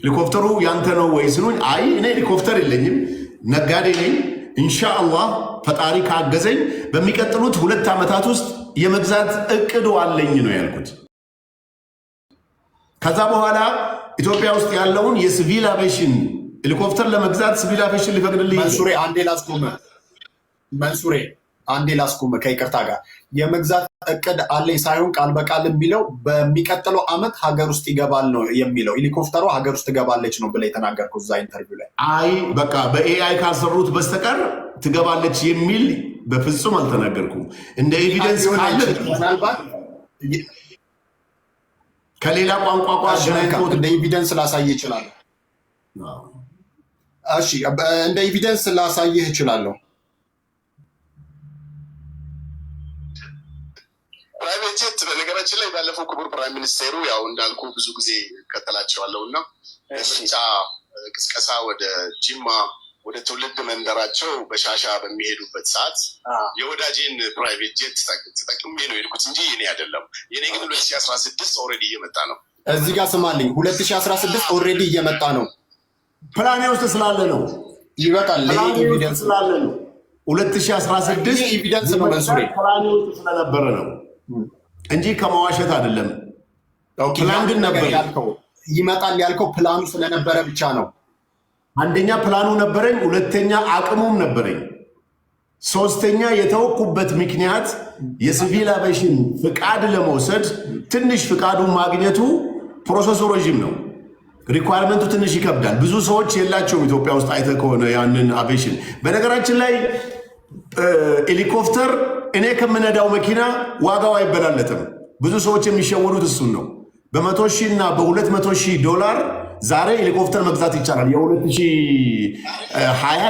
ሄሊኮፕተሩ ያንተ ነው ወይ ስሉኝ፣ አይ እኔ ሄሊኮፕተር የለኝም ነጋዴ ነኝ። ኢንሻአላህ ፈጣሪ ካገዘኝ በሚቀጥሉት 2 ዓመታት ውስጥ የመግዛት እቅዱ አለኝ ነው ያልኩት። ከዛ በኋላ ኢትዮጵያ ውስጥ ያለውን የሲቪል አቪዬሽን ሄሊኮፕተር ለመግዛት ሲቪል አቪዬሽን ሊፈቅድልኝ መንሱሬ አንዴ ላስቁም ከይቅርታ ጋር የመግዛት እቅድ አለኝ ሳይሆን ቃል በቃል የሚለው በሚቀጥለው ዓመት ሀገር ውስጥ ይገባል ነው የሚለው። ሄሊኮፕተሯ ሀገር ውስጥ ትገባለች ነው ብለህ የተናገርከው እዛ ኢንተርቪው ላይ። አይ በቃ በኤአይ ካልሰሩት በስተቀር ትገባለች የሚል በፍጹም አልተናገርኩም። እንደ ኤቪደንስ ካለ ምናልባት ከሌላ ቋንቋ እንደ ኤቪደንስ ላሳይህ እችላለሁ። እሺ እንደ ኤቪደንስ ላሳይህ እችላለሁ። ፕራይቬት ጄት በነገራችን ላይ ባለፈው ክቡር ፕራይም ሚኒስቴሩ ያው እንዳልኩ ብዙ ጊዜ እከተላቸዋለሁ እና ምርጫ ቅስቀሳ ወደ ጂማ ወደ ትውልድ መንደራቸው በሻሻ በሚሄዱበት ሰዓት የወዳጄን ፕራይቬት ጄት ተጠቅሜ ነው የሄድኩት እንጂ የኔ አይደለም። የኔ ግን 2016 ኦልሬዲ እየመጣ ነው። እዚህ ጋር ስማልኝ፣ 2016 ኦልሬዲ እየመጣ ነው። ፕላኔ ውስጥ ስላለ ነው። ይበቃል። ኤቪደንስ ስላለ ነው። 2016 ኤቪደንስ ነው መንሱሬ፣ ፕላኔ ውስጥ ስለነበረ ነው እንጂ ከመዋሸት አይደለም። ፕላን ግን ነበር ይመጣል ያልከው ፕላኑ ስለነበረ ብቻ ነው። አንደኛ ፕላኑ ነበረኝ፣ ሁለተኛ አቅሙም ነበረኝ፣ ሶስተኛ የተወኩበት ምክንያት የሲቪል አቪዬሽን ፍቃድ ለመውሰድ ትንሽ ፍቃዱን ማግኘቱ ፕሮሰሱ ረዥም ነው። ሪኳርመንቱ ትንሽ ይከብዳል። ብዙ ሰዎች የላቸውም ኢትዮጵያ ውስጥ አይተህ ከሆነ ያንን አቪዬሽን። በነገራችን ላይ ሄሊኮፕተር እኔ ከምነዳው መኪና ዋጋው አይበላለጥም። ብዙ ሰዎች የሚሸወዱት እሱን ነው። በ100,000 እና በ200,000 ዶላር ዛሬ ሄሊኮፕተር መግዛት ይቻላል። የ2020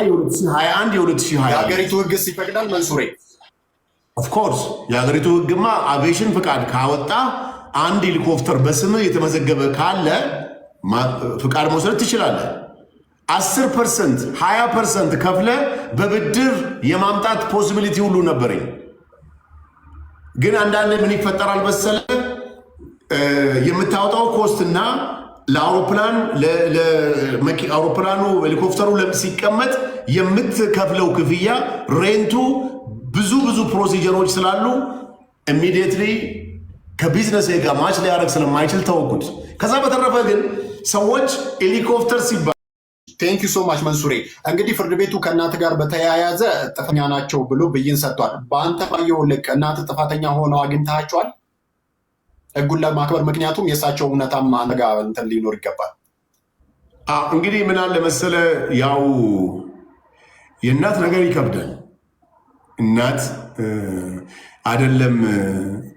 የ2021 የ2020 የሀገሪቱ ህግስ ይፈቅዳል መንሱሬ? ኦፍኮርስ የሀገሪቱ ህግማ አቪዬሽን ፍቃድ ካወጣ አንድ ሄሊኮፕተር በስም የተመዘገበ ካለ ፍቃድ መውሰድ ትችላለህ። 10% 20% ከፍለ በብድር የማምጣት ፖሲቢሊቲ ሁሉ ነበረኝ። ግን አንዳንድ ምን ይፈጠራል መሰለ የምታወጣው ኮስትና ለአውሮፕላን አውሮፕላኑ ሄሊኮፕተሩ ሲቀመጥ የምትከፍለው ክፍያ ሬንቱ ብዙ ፕሮሲጀሮች ስላሉ ኢሚዲየትሊ ከቢዝነስ ጋር ማች ሊያደርግ ስለማይችል ተወኩት። ከዛ በተረፈ ግን ሰዎች ሄሊኮፕተር ሲባል ቴንክ ዩ ሶ ማች መንሱሬ። እንግዲህ ፍርድ ቤቱ ከእናት ጋር በተያያዘ ጥፋተኛ ናቸው ብሎ ብይን ሰጥቷል። በአንተ ባየው ልክ እናት ጥፋተኛ ሆነው አግኝታቸዋል ህጉን ለማክበር? ምክንያቱም የእሳቸው እውነታም አንተ ጋር እንትን ሊኖር ይገባል። እንግዲህ ምን አለ መሰለ፣ ያው የእናት ነገር ይከብዳል። እናት አይደለም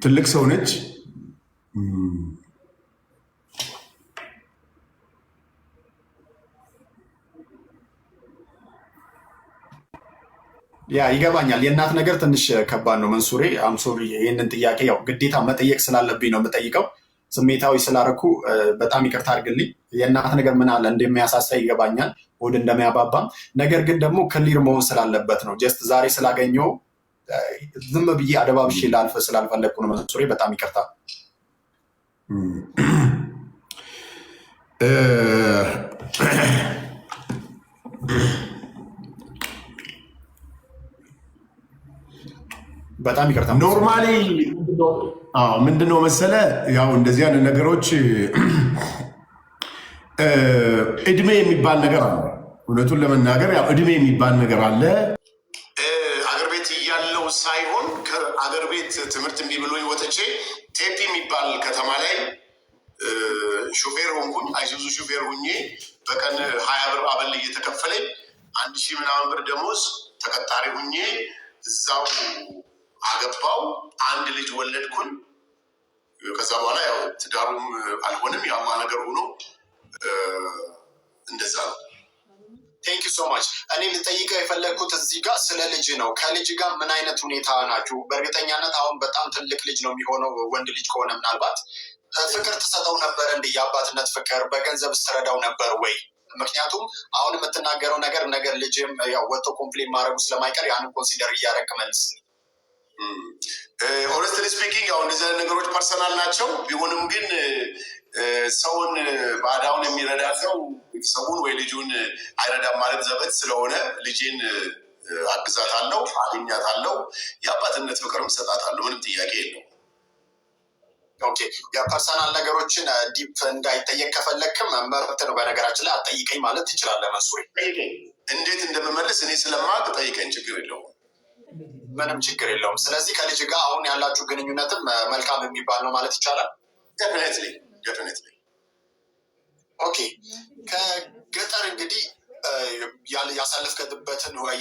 ትልቅ ሰው ነች። ያ ይገባኛል። የእናት ነገር ትንሽ ከባድ ነው መንሱሬ። አምሶሪ ይህንን ጥያቄ ያው ግዴታ መጠየቅ ስላለብኝ ነው የምጠይቀው። ስሜታዊ ስላደረኩ በጣም ይቅርታ አድርግልኝ። የእናት ነገር ምን አለ እንደሚያሳሳ ይገባኛል፣ ሆድ እንደሚያባባም። ነገር ግን ደግሞ ክሊር መሆን ስላለበት ነው። ጀስት ዛሬ ስላገኘው ዝም ብዬ አደባብሼ ላልፍ ስላልፈለግኩ ነው መንሱሬ። በጣም ይቅርታ። በጣም ይቅርታ። ኖርማሊ ምንድነው መሰለ፣ ያው እንደዚህ አይነት ነገሮች እድሜ የሚባል ነገር አለ። እውነቱን ለመናገር ያው እድሜ የሚባል ነገር አለ። አገር ቤት እያለው ሳይሆን ከአገር ቤት ትምህርት እምቢ ብሎኝ ወጥቼ ቴፒ የሚባል ከተማ ላይ ሹፌር ሆንኩኝ። አይሱዙ ሹፌር ሁኜ በቀን 20 ብር አበል እየተከፈለኝ 1,000 ምናምን ብር ደሞዝ ተቀጣሪ ሁኜ እዛው አገባው። አንድ ልጅ ወለድኩኝ። ከዛ በኋላ ያው ትዳሩም አልሆንም፣ ያማ ነገር ሆኖ እንደዛ ነው። ቴንክ ዩ ሶ ማች። እኔ ልጠይቀው የፈለግኩት እዚህ ጋር ስለ ልጅ ነው። ከልጅ ጋር ምን አይነት ሁኔታ ናችሁ? በእርግጠኛነት አሁን በጣም ትልቅ ልጅ ነው የሚሆነው፣ ወንድ ልጅ ከሆነ ምናልባት ፍቅር ትሰጠው ነበር እንደ የአባትነት ፍቅር በገንዘብ ስትረዳው ነበር ወይ? ምክንያቱም አሁን የምትናገረው ነገር ልጅም ያው ወጥቶ ኮምፕሌን ማድረጉ ስለማይቀር ያንን ኮንሲደር እያደረግ መልስ። ሆነስትሊ ስፒኪንግ ያው እንደዚህ አይነት ነገሮች ፐርሰናል ናቸው። ቢሆንም ግን ሰውን ባዳውን የሚረዳ ሰው ሰውን ወይ ልጁን አይረዳም ማለት ዘበት ስለሆነ ልጄን አግዛታለሁ፣ አገኛታለሁ፣ የአባትነት ፍቅርም ሰጣታለሁ። ምንም ጥያቄ የለው። ኦኬ፣ የፐርሰናል ነገሮችን ዲፕ እንዳይጠየቅ ከፈለግክም መብት ነው። በነገራችን ላይ አትጠይቀኝ ማለት ትችላለህ። መስሎኝ እንዴት እንደምመልስ እኔ ስለማውቅ ጠይቀኝ፣ ችግር የለውም። ምንም ችግር የለውም። ስለዚህ ከልጅ ጋር አሁን ያላችሁ ግንኙነትም መልካም የሚባል ነው ማለት ይቻላል? ዴፊኒትሊ። ኦኬ፣ ከገጠር እንግዲህ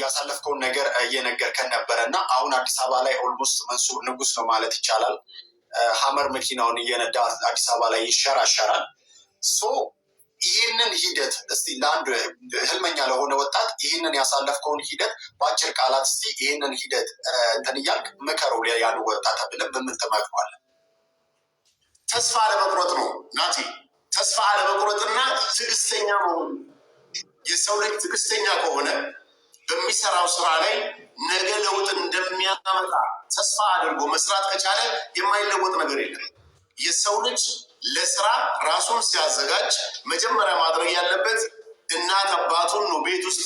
ያሳለፍከውን ነገር እየነገርከን ነበረ እና አሁን አዲስ አበባ ላይ ኦልሞስት መንሱር ንጉስ ነው ማለት ይቻላል። ሀመር መኪናውን እየነዳ አዲስ አበባ ላይ ይሸራሸራል። ይህንን ሂደት እስቲ ለአንድ ህልመኛ ለሆነ ወጣት ይህንን ያሳለፍከውን ሂደት በአጭር ቃላት እስቲ ይህንን ሂደት እንትን እያልክ ምከረው ያን ወጣት ብለን በምን ትመክረዋለህ? ተስፋ አለመቁረጥ ነው ናቲ። ተስፋ አለመቁረጥና ትዕግስተኛ መሆን። የሰው ልጅ ትዕግስተኛ ከሆነ በሚሰራው ስራ ላይ ነገ ለውጥ እንደሚያመጣ ተስፋ አድርጎ መስራት ከቻለ የማይለወጥ ነገር የለም። የሰው ልጅ ለስራ ራሱን ሲያዘጋጅ መጀመሪያ ማድረግ ያለበት እናት አባቱን ነው። ቤት ውስጥ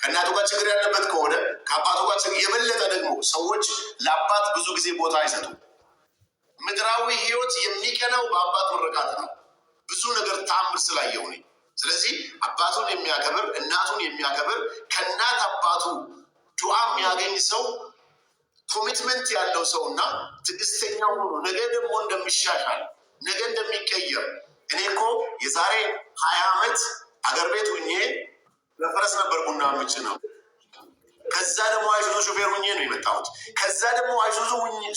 ከእናቱ ጋር ችግር ያለበት ከሆነ ከአባቱ ጋር ችግር፣ የበለጠ ደግሞ ሰዎች ለአባት ብዙ ጊዜ ቦታ አይሰጡም። ምድራዊ ህይወት የሚቀናው በአባት ምርቃት ነው። ብዙ ነገር ተአምር ስላየው ነኝ። ስለዚህ አባቱን የሚያከብር እናቱን የሚያከብር ከእናት አባቱ ዱዓ የሚያገኝ ሰው ኮሚትመንት ያለው ሰው እና ትዕግስተኛ ሆኖ ነገ ደግሞ እንደሚሻሻል ነገ እንደሚቀየር። እኔ እኮ የዛሬ 20 ዓመት አገር ቤት ሁኜ በፈረስ ነበር ቡና ምጭ ነው። ከዛ ደግሞ አይሱዙ ሹፌር ሁኜ ነው የመጣሁት። ከዛ ደግሞ አይሱዙ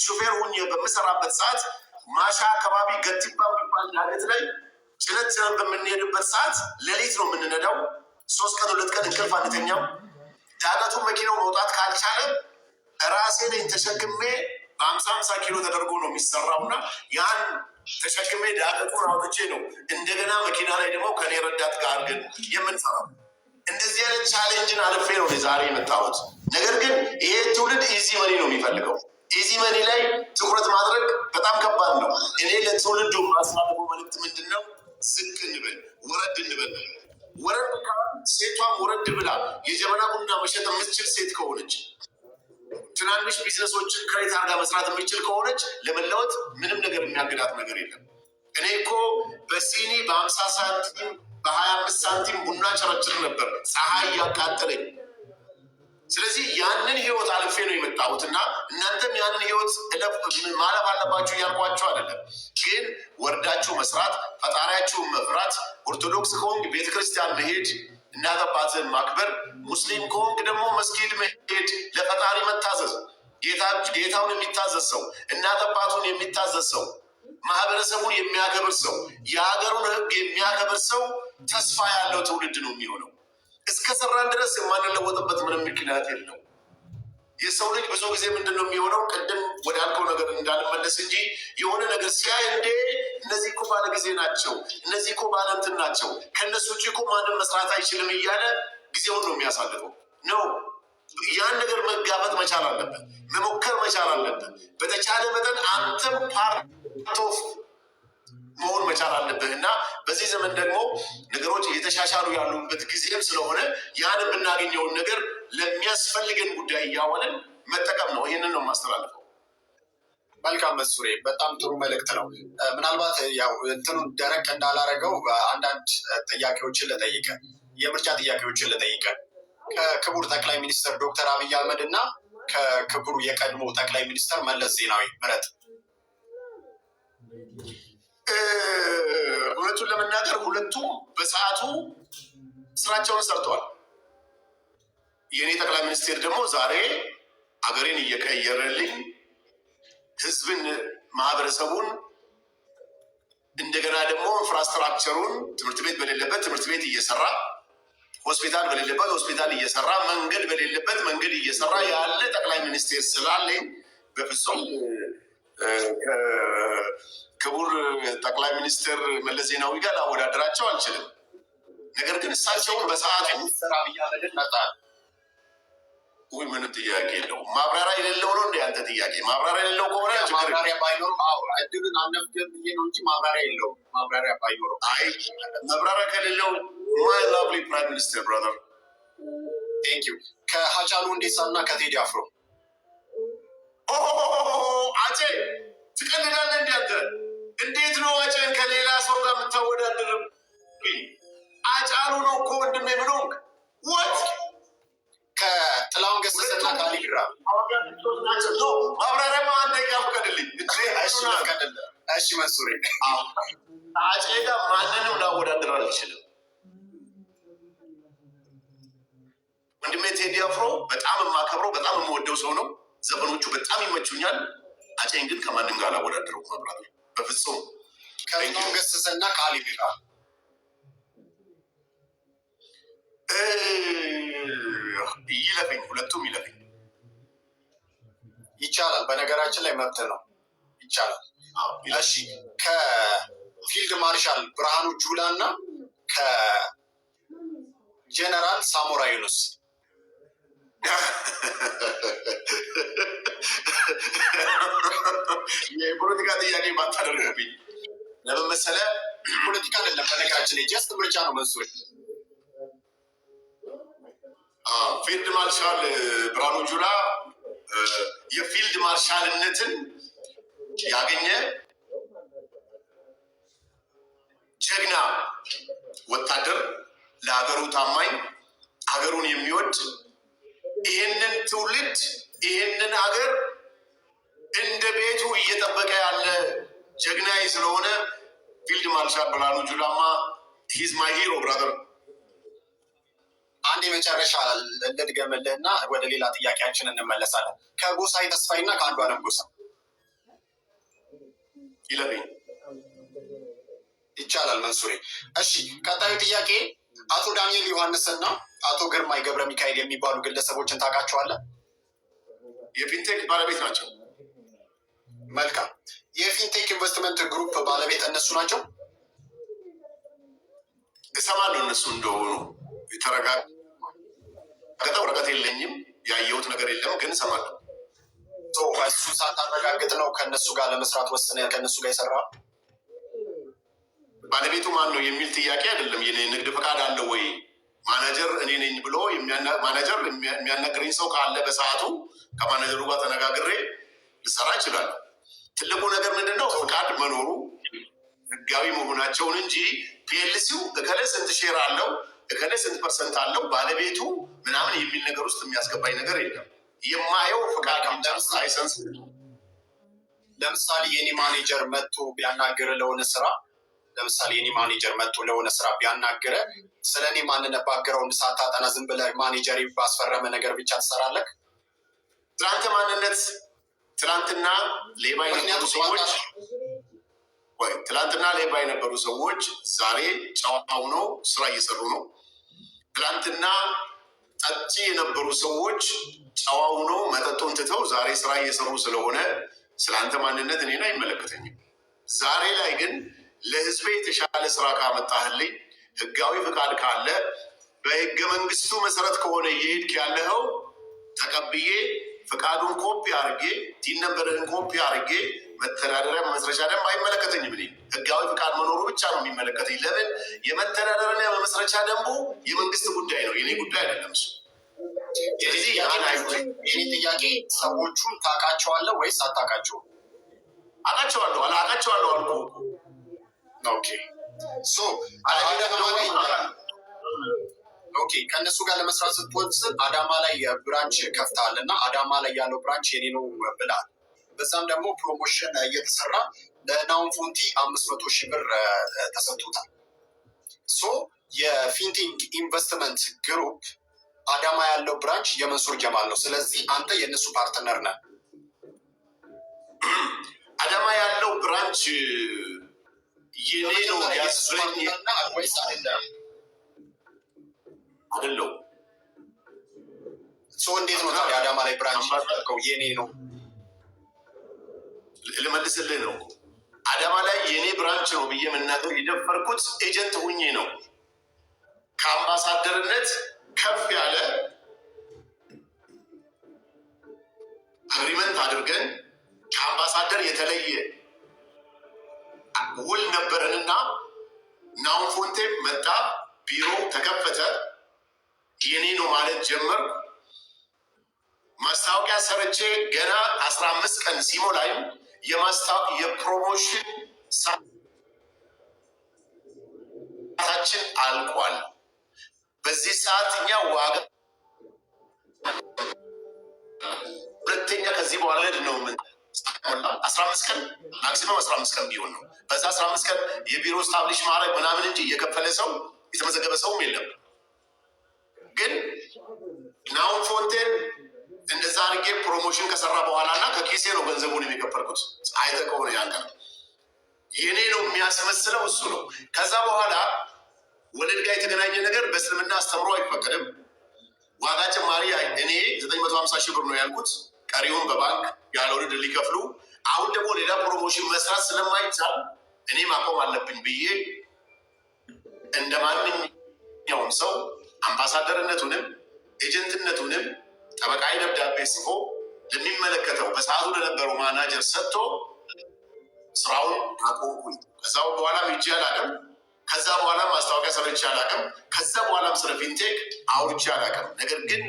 ሹፌር ሁኜ በምሰራበት ሰዓት ማሻ አካባቢ ገቲባ የሚባል ዳገት ላይ ጭነት በምንሄድበት ሰዓት ሌሊት ነው የምንነዳው። 3 ቀን 2 ቀን እንቅልፍ አንተኛም። ዳገቱን መኪናው መውጣት ካልቻለ ራሴ ነኝ ተሸክሜ በ50 ኪሎ ተደርጎ ነው የሚሰራው እና ያን ተሸክሜ ዳገቱን አውጥቼ ነው እንደገና መኪና ላይ ደግሞ ከኔ ረዳት ጋር ግን የምንሰራው። እንደዚህ አይነት ቻሌንጅን አልፌ ነው ዛሬ የመጣሁት። ነገር ግን ይሄ ትውልድ ኢዚ መኒ ነው የሚፈልገው። ኢዚ መኒ ላይ ትኩረት ማድረግ በጣም ከባድ ነው። እኔ ለትውልዱ ማሳለፈው መልዕክት ምንድን ነው? ዝቅ እንበል፣ ወረድ እንበል። ወረድ ሴቷም ወረድ ብላ የጀበና ቡና መሸጥ የምትችል ሴት ከሆነች፣ ትናንሽ ቢዝነሶችን ክሬት አድርጋ መስራት የምችል ከሆነች ለመለወጥ ምንም ነገር የሚያግዳት ነገር የለም። እኔ እኮ በሲኒ በ50 ሳንቲም በ25 ሳንቲም ቡና ጨረጭር ነበር ፀሐይ ያቃጠለኝ። ስለዚህ ያንን ህይወት አልፌ ነው የመጣሁት እና እናንተም ያንን ህይወት ማለፍ አለባችሁ እያልኳችሁ አይደለም። ግን ወርዳችሁ መስራት፣ ፈጣሪያችሁን መፍራት፣ ኦርቶዶክስ ከሆንክ ቤተክርስቲያን መሄድ፣ እናት አባትህን ማክበር፣ ሙስሊም ከሆንክ ደግሞ መስጊድ መሄድ፣ ለፈጣሪ መታዘዝ። ጌታውን የሚታዘዝ ሰው፣ እናት አባቱን የሚታዘዝ ሰው፣ ማህበረሰቡን የሚያከብር ሰው፣ የሀገሩን ህግ የሚያከብር ሰው ተስፋ ያለው ትውልድ ነው የሚሆነው። እስከ ሰራን ድረስ የማንለወጥበት ምንም ምክንያት የለው። የሰው ልጅ ብዙ ጊዜ ምንድን ነው የሚሆነው? ቅድም ወዳልከው ነገር እንዳልመለስ እንጂ የሆነ ነገር ሲያይ እንዴ እነዚህ እኮ ባለ ጊዜ ናቸው፣ እነዚህ እኮ ባለ እንትን ናቸው፣ ከእነሱ ውጭ እኮ ማንም መስራት አይችልም እያለ ጊዜውን ነው የሚያሳልፈው ነው። ያን ነገር መጋፈጥ መቻል አለበት፣ መሞከር መቻል አለበት። በተቻለ መጠን አንተም ፓርት ኦፍ መሆን መቻል አለብህ እና በዚህ ዘመን ደግሞ ነገሮች እየተሻሻሉ ያሉበት ጊዜም ስለሆነ ያን የምናገኘውን ነገር ለሚያስፈልገን ጉዳይ እያዋለን መጠቀም ነው። ይህንን ነው የማስተላልፈው። መልካም መንሱሬ፣ በጣም ጥሩ መልእክት ነው። ምናልባት ያው እንትኑን ደረቅ እንዳላረገው አንዳንድ ጥያቄዎችን ልጠይቀ፣ የምርጫ ጥያቄዎችን ልጠይቀ። ከክቡር ጠቅላይ ሚኒስትር ዶክተር አብይ አህመድ እና ከክቡር የቀድሞ ጠቅላይ ሚኒስትር መለስ ዜናዊ ምረጥ። እውነቱን ለመናገር ሁለቱም በሰዓቱ ስራቸውን ሰርተዋል። የእኔ ጠቅላይ ሚኒስቴር ደግሞ ዛሬ አገሬን እየቀየረልኝ ህዝብን፣ ማህበረሰቡን እንደገና ደግሞ ኢንፍራስትራክቸሩን ትምህርት ቤት በሌለበት ትምህርት ቤት እየሰራ፣ ሆስፒታል በሌለበት ሆስፒታል እየሰራ፣ መንገድ በሌለበት መንገድ እየሰራ ያለ ጠቅላይ ሚኒስቴር ስላለኝ በፍጹም ክቡር ጠቅላይ ሚኒስትር መለስ ዜናዊ ጋር ላወዳደራቸው አልችልም። ነገር ግን እሳቸውን በሰዓቱ ወይ ምንም ጥያቄ የለው። ማብራሪያ የሌለው ነው እንደ አንተ ጥያቄ። ማብራሪያ የሌለው ከሆነ ማብራሪያ ባይኖር እድሉን አልነፍገም ብዬ ነው እንጂ ማብራሪያ የለው። ማብራሪያ ባይኖር አይ ማብራሪያ ከሌለው ማይ ላቭሊ ፕራይም ሚኒስተር ብራዘር ቴንክ ዩ። ከሀጫሉ ሁንዴሳ እና ከቴዲ አፍሮ አፄ ትቀልዳለህ እንደ አንተ። እንዴት ነው አፄን ከሌላ ሰው ጋር የምታወዳድርም? አጫሉ ነው እኮ ወንድሜ ብሎንክ ወት ከጥላሁን ገሰሰና ከአሊ ቢራ ማብራሪያማ አንድ ደቂቃ ፍቀድልኝ። እሺ መንሱሬ አፄ ጋር ማንንም ላወዳድር አልችልም። ወንድሜ ቴዲ አፍሮ በጣም የማከብረው በጣም የምወደው ሰው ነው። ዘፈኖቹ በጣም ይመቹኛል። አፄን ግን ከማንም ጋር ላወዳድረው ማብራት በፍጹም። ከጥላሁን ገሰሰና ከአሊ ቢራ ይለፈኝ፣ ሁለቱም ይለፈኝ። ይቻላል። በነገራችን ላይ መብት ነው፣ ይቻላል። እሺ ከፊልድ ማርሻል ብርሃኑ ጁላ እና ከጀነራል ሳሞራ ዩኑስ የፖለቲካ ጥያቄ ባታደርግብኝ። ለምን መሰለህ? ፖለቲካ አይደለም በነገራችን ላይ ጀስት ምርጫ ነው መንሱሬ። ፊልድ ማርሻል ብርሃኑ ጁላ የፊልድ ማርሻልነትን ያገኘ ጀግና ወታደር፣ ለሀገሩ ታማኝ፣ ሀገሩን የሚወድ ይሄንን ትውልድ ይሄንን ሀገር እንደ ቤቱ እየጠበቀ ያለ ጀግናይ ስለሆነ ፊልድ ማርሻል ብርሃኑ ጁላማ ሂዝ ማይ ሂሮ ብራዘር። አንድ የመጨረሻ ልድገምልህና ወደ ሌላ ጥያቄያችን እንመለሳለን። ከጎሳዬ ተስፋዬ እና ከአንዱዓለም ጎሳ ይለፈኝ። ይቻላል መንሱሬ። እሺ ቀጣዩ ጥያቄ አቶ ዳንኤል ዮሐንስና አቶ ግርማይ ገብረ ሚካኤል የሚባሉ ግለሰቦችን ታውቃቸዋለህ? የፊንቴክ ባለቤት ናቸው። መልካም። የፊንቴክ ኢንቨስትመንት ግሩፕ ባለቤት እነሱ ናቸው? እሰማለሁ እነሱ እንደሆኑ። የተረጋገጠ ወረቀት የለኝም፣ ያየሁት ነገር የለም፣ ግን እሰማለሁ። እሱ ሳታረጋግጥ ነው ከእነሱ ጋር ለመስራት ወስነ ከእነሱ ጋር የሰራ? ባለቤቱ ማን ነው የሚል ጥያቄ አይደለም። የኔ ንግድ ፈቃድ አለው ወይ ማናጀር እኔ ነኝ ብሎ ማናጀር የሚያናግረኝ ሰው ካለ በሰዓቱ ከማናጀሩ ጋር ተነጋግሬ ልሰራ ይችላል። ትልቁ ነገር ምንድነው? ፈቃድ መኖሩ ህጋዊ መሆናቸውን እንጂ ፒኤልሲው እከለ ስንት ሼር አለው እከለ ስንት ፐርሰንት አለው ባለቤቱ ምናምን የሚል ነገር ውስጥ የሚያስገባኝ ነገር የለም። የማየው ፈቃድ ላይሰንስ። ለምሳሌ የኔ ማኔጀር መጥቶ ቢያናግር ለሆነ ስራ ለምሳሌ የኔ ማኔጀር መጥቶ ለሆነ ስራ ቢያናግረ ስለ እኔ ማንነት ባግራውንድ ሳታጠና ዝም ብለህ ማኔጀር ባስፈረመ ነገር ብቻ ትሰራለህ? ትናንት ማንነት ትናንትና ሌባ የነበሩ ሰዎች ትናንትና ሌባ የነበሩ ሰዎች ዛሬ ጨዋ ሆነው ስራ እየሰሩ ነው። ትናንትና ጠጪ የነበሩ ሰዎች ጨዋ ሆነው መጠጡን ትተው ዛሬ ስራ እየሰሩ ስለሆነ ስለአንተ ማንነት እኔን አይመለከተኝም። ዛሬ ላይ ግን ለህዝቤ የተሻለ ስራ ካመጣህልኝ ህጋዊ ፍቃድ ካለ በህገ መንግስቱ መሰረት ከሆነ እየሄድክ ያለኸው ተቀብዬ ፍቃዱን ኮፒ አድርጌ ቲን ነምበርህን ኮፒ አድርጌ መተዳደሪያ መስረቻ ደንብ አይመለከተኝም። እኔ ህጋዊ ፍቃድ መኖሩ ብቻ ነው የሚመለከተኝ። ለምን? የመተዳደሪያ መስረቻ ደንቡ የመንግስት ጉዳይ ነው፣ የኔ ጉዳይ አይደለም እሱ። ስለዚህ የኔ ጥያቄ ሰዎቹን ታውቃቸዋለህ ወይስ አታውቃቸውም? አውቃቸዋለሁ አልኩህ። ኦኬ ኦኬ ከእነሱ ጋር ለመስራት ስትወስን አዳማ ላይ ብራንች ከፍተሃል እና አዳማ ላይ ያለው ብራንች የኔ ነው ብለሃል። በዛም ደግሞ ፕሮሞሽን እየተሰራ ለናውን ፎንቲ 500,000 ብር ተሰጥቶታል። የፊንቴክ ኢንቨስትመንት ግሩፕ አዳማ ያለው ብራንች የመንሱር ጀማል ነው። ስለዚህ አንተ የእነሱ ፓርትነር ነህ። አዳማ ያለው ብራንች የኔ ነው ያስብለኝ ወይስ አይደለም? አይደለው። እንዴት ነው ታዲያ አዳማ ላይ ብራንች ያደረገው? የኔ ነው ልመልስልህ ነው። አዳማ ላይ የኔ ብራንች ነው ብዬ መናገር የደፈርኩት ኤጀንት ሁኜ ነው። ከአምባሳደርነት ከፍ ያለ ቢሮ ተከፈተ። የኔ ነው ማለት ጀመር። ማስታወቂያ ሰርቼ ገና 15 ቀን ሲሞላኝ የፕሮሞሽን ሰዓታችን አልቋል። በዚህ ሰዓት እኛ ዋጋ ሁለተኛ ከዚህ በኋላ ነው ምን 15 ቀን ማክሲመም 15 ቀን ቢሆን ነው። በዛ 15 ቀን የቢሮ ስታብሊሽ ማድረግ ምናምን እንጂ የከፈለ ሰው የተመዘገበ ሰውም የለም። ግን ናውን ፎንቴን እንደዛ አድርጌ ፕሮሞሽን ከሰራ በኋላ እና ከኪሴ ነው ገንዘቡን የሚከፈልኩት። አይተ ከሆነ ያንቀ የኔ ነው የሚያስመስለው እሱ ነው። ከዛ በኋላ ወለድ ጋር የተገናኘ ነገር በእስልምና አስተምሮ አይፈቀድም። ዋጋ ጭማሪ እኔ 950 ሺህ ብር ነው ያልኩት። ቀሪውን በባንክ ያለ ወለድ ሊከፍሉ። አሁን ደግሞ ሌላ ፕሮሞሽን መስራት ስለማይቻል እኔ ማቆም አለብኝ ብዬ እንደ ማንኛውም ሰው አምባሳደርነቱንም ኤጀንትነቱንም ጠበቃዊ ደብዳቤ ጽፎ ለሚመለከተው በሰዓቱ ለነበረው ማናጀር ሰጥቶ ስራውን አቆምኩኝ። ከዛ በኋላ ሄጄ አላውቅም። ከዛ በኋላ ማስታወቂያ ሰርቼ አላውቅም። ከዛ በኋላም ስለ ፊንቴክ አውርቼ አላውቅም። ነገር ግን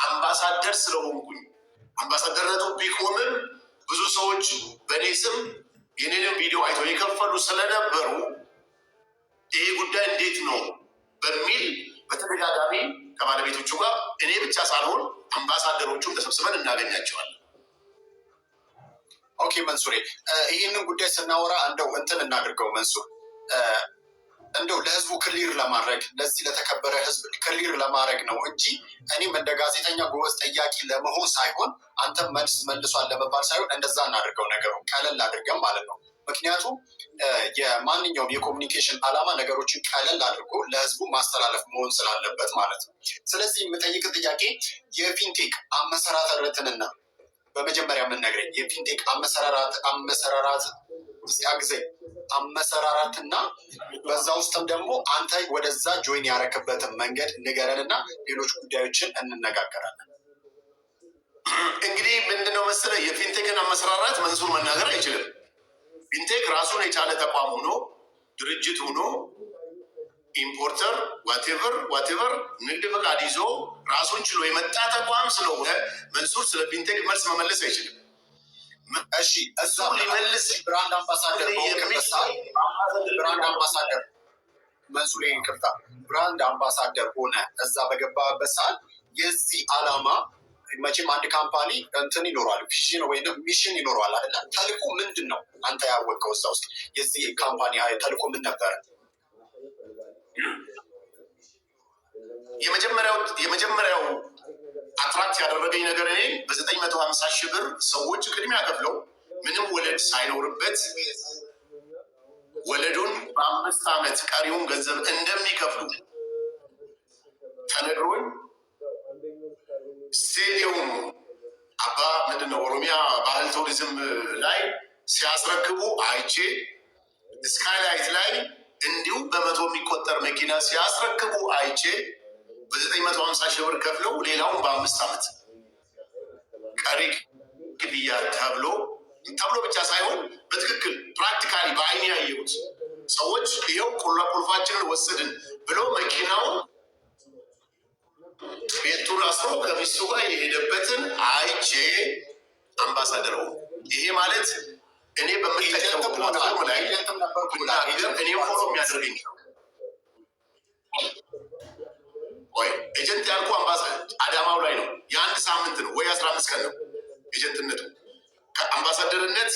አምባሳደር ስለሆንኩኝ አምባሳደርነቱ ቢቆምም ብዙ ሰዎች በእኔ ስም የኔንም ቪዲዮ አይተው የከፈሉ ስለነበሩ ይሄ ጉዳይ እንዴት ነው በሚል በተደጋጋሚ ከባለቤቶቹ ጋር እኔ ብቻ ሳልሆን አምባሳደሮቹን ተሰብስበን እናገኛቸዋለን። ኦኬ መንሱሬ፣ ይህንን ጉዳይ ስናወራ እንደው እንትን እናድርገው መንሱር፣ እንደው ለህዝቡ ክሊር ለማድረግ ለዚህ ለተከበረ ህዝብ ክሊር ለማድረግ ነው እንጂ እኔም እንደ ጋዜጠኛ ጎበዝ ጠያቂ ለመሆን ሳይሆን አንተም መልስ መልሷል ለመባል ሳይሆን እንደዛ እናድርገው፣ ነገሩ ቀለል አድርገን ማለት ነው። ምክንያቱም የማንኛውም የኮሚኒኬሽን ዓላማ ነገሮችን ቀለል አድርጎ ለህዝቡ ማስተላለፍ መሆን ስላለበት ማለት ነው። ስለዚህ የምጠይቅ ጥያቄ የፊንቴክ አመሰራረትንና በመጀመሪያ የምንነግረኝ የፊንቴክ አመሰራራትና በዛ ውስጥም ደግሞ አንተ ወደዛ ጆይን ያረክበትን መንገድ ንገረንና ሌሎች ጉዳዮችን እንነጋገራለን። እንግዲህ ምንድነው መሰለህ የፊንቴክን አመሰራራት መንሱር መናገር አይችልም። ፊንቴክ ራሱን የቻለ ተቋም ሆኖ ድርጅት ሆኖ ኢምፖርተር ዋቴቨር ንግድ ፈቃድ ይዞ ራሱን ችሎ የመጣ ተቋም ስለሆነ መንሱር ስለ ፊንቴክ መልስ መመለስ አይችልም። እሺ እዛ ሊመልስ ብራንድ አምባሳደር መንሱር ይቅርታ፣ ብራንድ አምባሳደር ሆነ እዛ በገባበት ሰዓት የዚህ ዓላማ መቼም አንድ ካምፓኒ እንትን ይኖረዋል፣ ቪዥን ወይም ሚሽን ይኖረዋል አይደለ? ተልእኮ ምንድን ነው? አንተ ያወቀው እዛ ውስጥ የዚህ ካምፓኒ ተልእኮ ምን ነበረ? የመጀመሪያው አትራክት ያደረገኝ ነገር እኔ በ950 ሺህ ብር ሰዎች ቅድሚያ ከፍለው ምንም ወለድ ሳይኖርበት ወለዱን በ5 ዓመት ቀሪውን ገንዘብ እንደሚከፍሉ ተነግሮኝ ስቴዲየም አባ ምንድነው ኦሮሚያ ባህል ቱሪዝም ላይ ሲያስረክቡ አይቼ ስካይላይት ላይ እንዲሁ በመቶ የሚቆጠር መኪና ሲያስረክቡ አይቼ በ950 ሺህ ብር ከፍለው ሌላውን በ5 ዓመት ቀሪ ክፍያ ተብሎ ብቻ ሳይሆን በትክክል ፕራክቲካሊ በአይኔ ያየሁት ሰዎች ይኸው ቁልፋችንን ወሰድን ብሎ መኪናውን ቤቱን አስሮ ከሚስቱ ጋር የሄደበትን አይቼ አምባሳደር ሆንኩ። ይሄ ማለት እኔ በምጠቀመው ፕላትፎርም ላይ እኔ ፎሎ የሚያደርገኝ ወይ ኤጀንት ያልኩ አዳማው ላይ ነው። የአንድ ሳምንት ነው ወይ 15 ቀን ነው ኤጀንትነቱ። ከአምባሳደርነት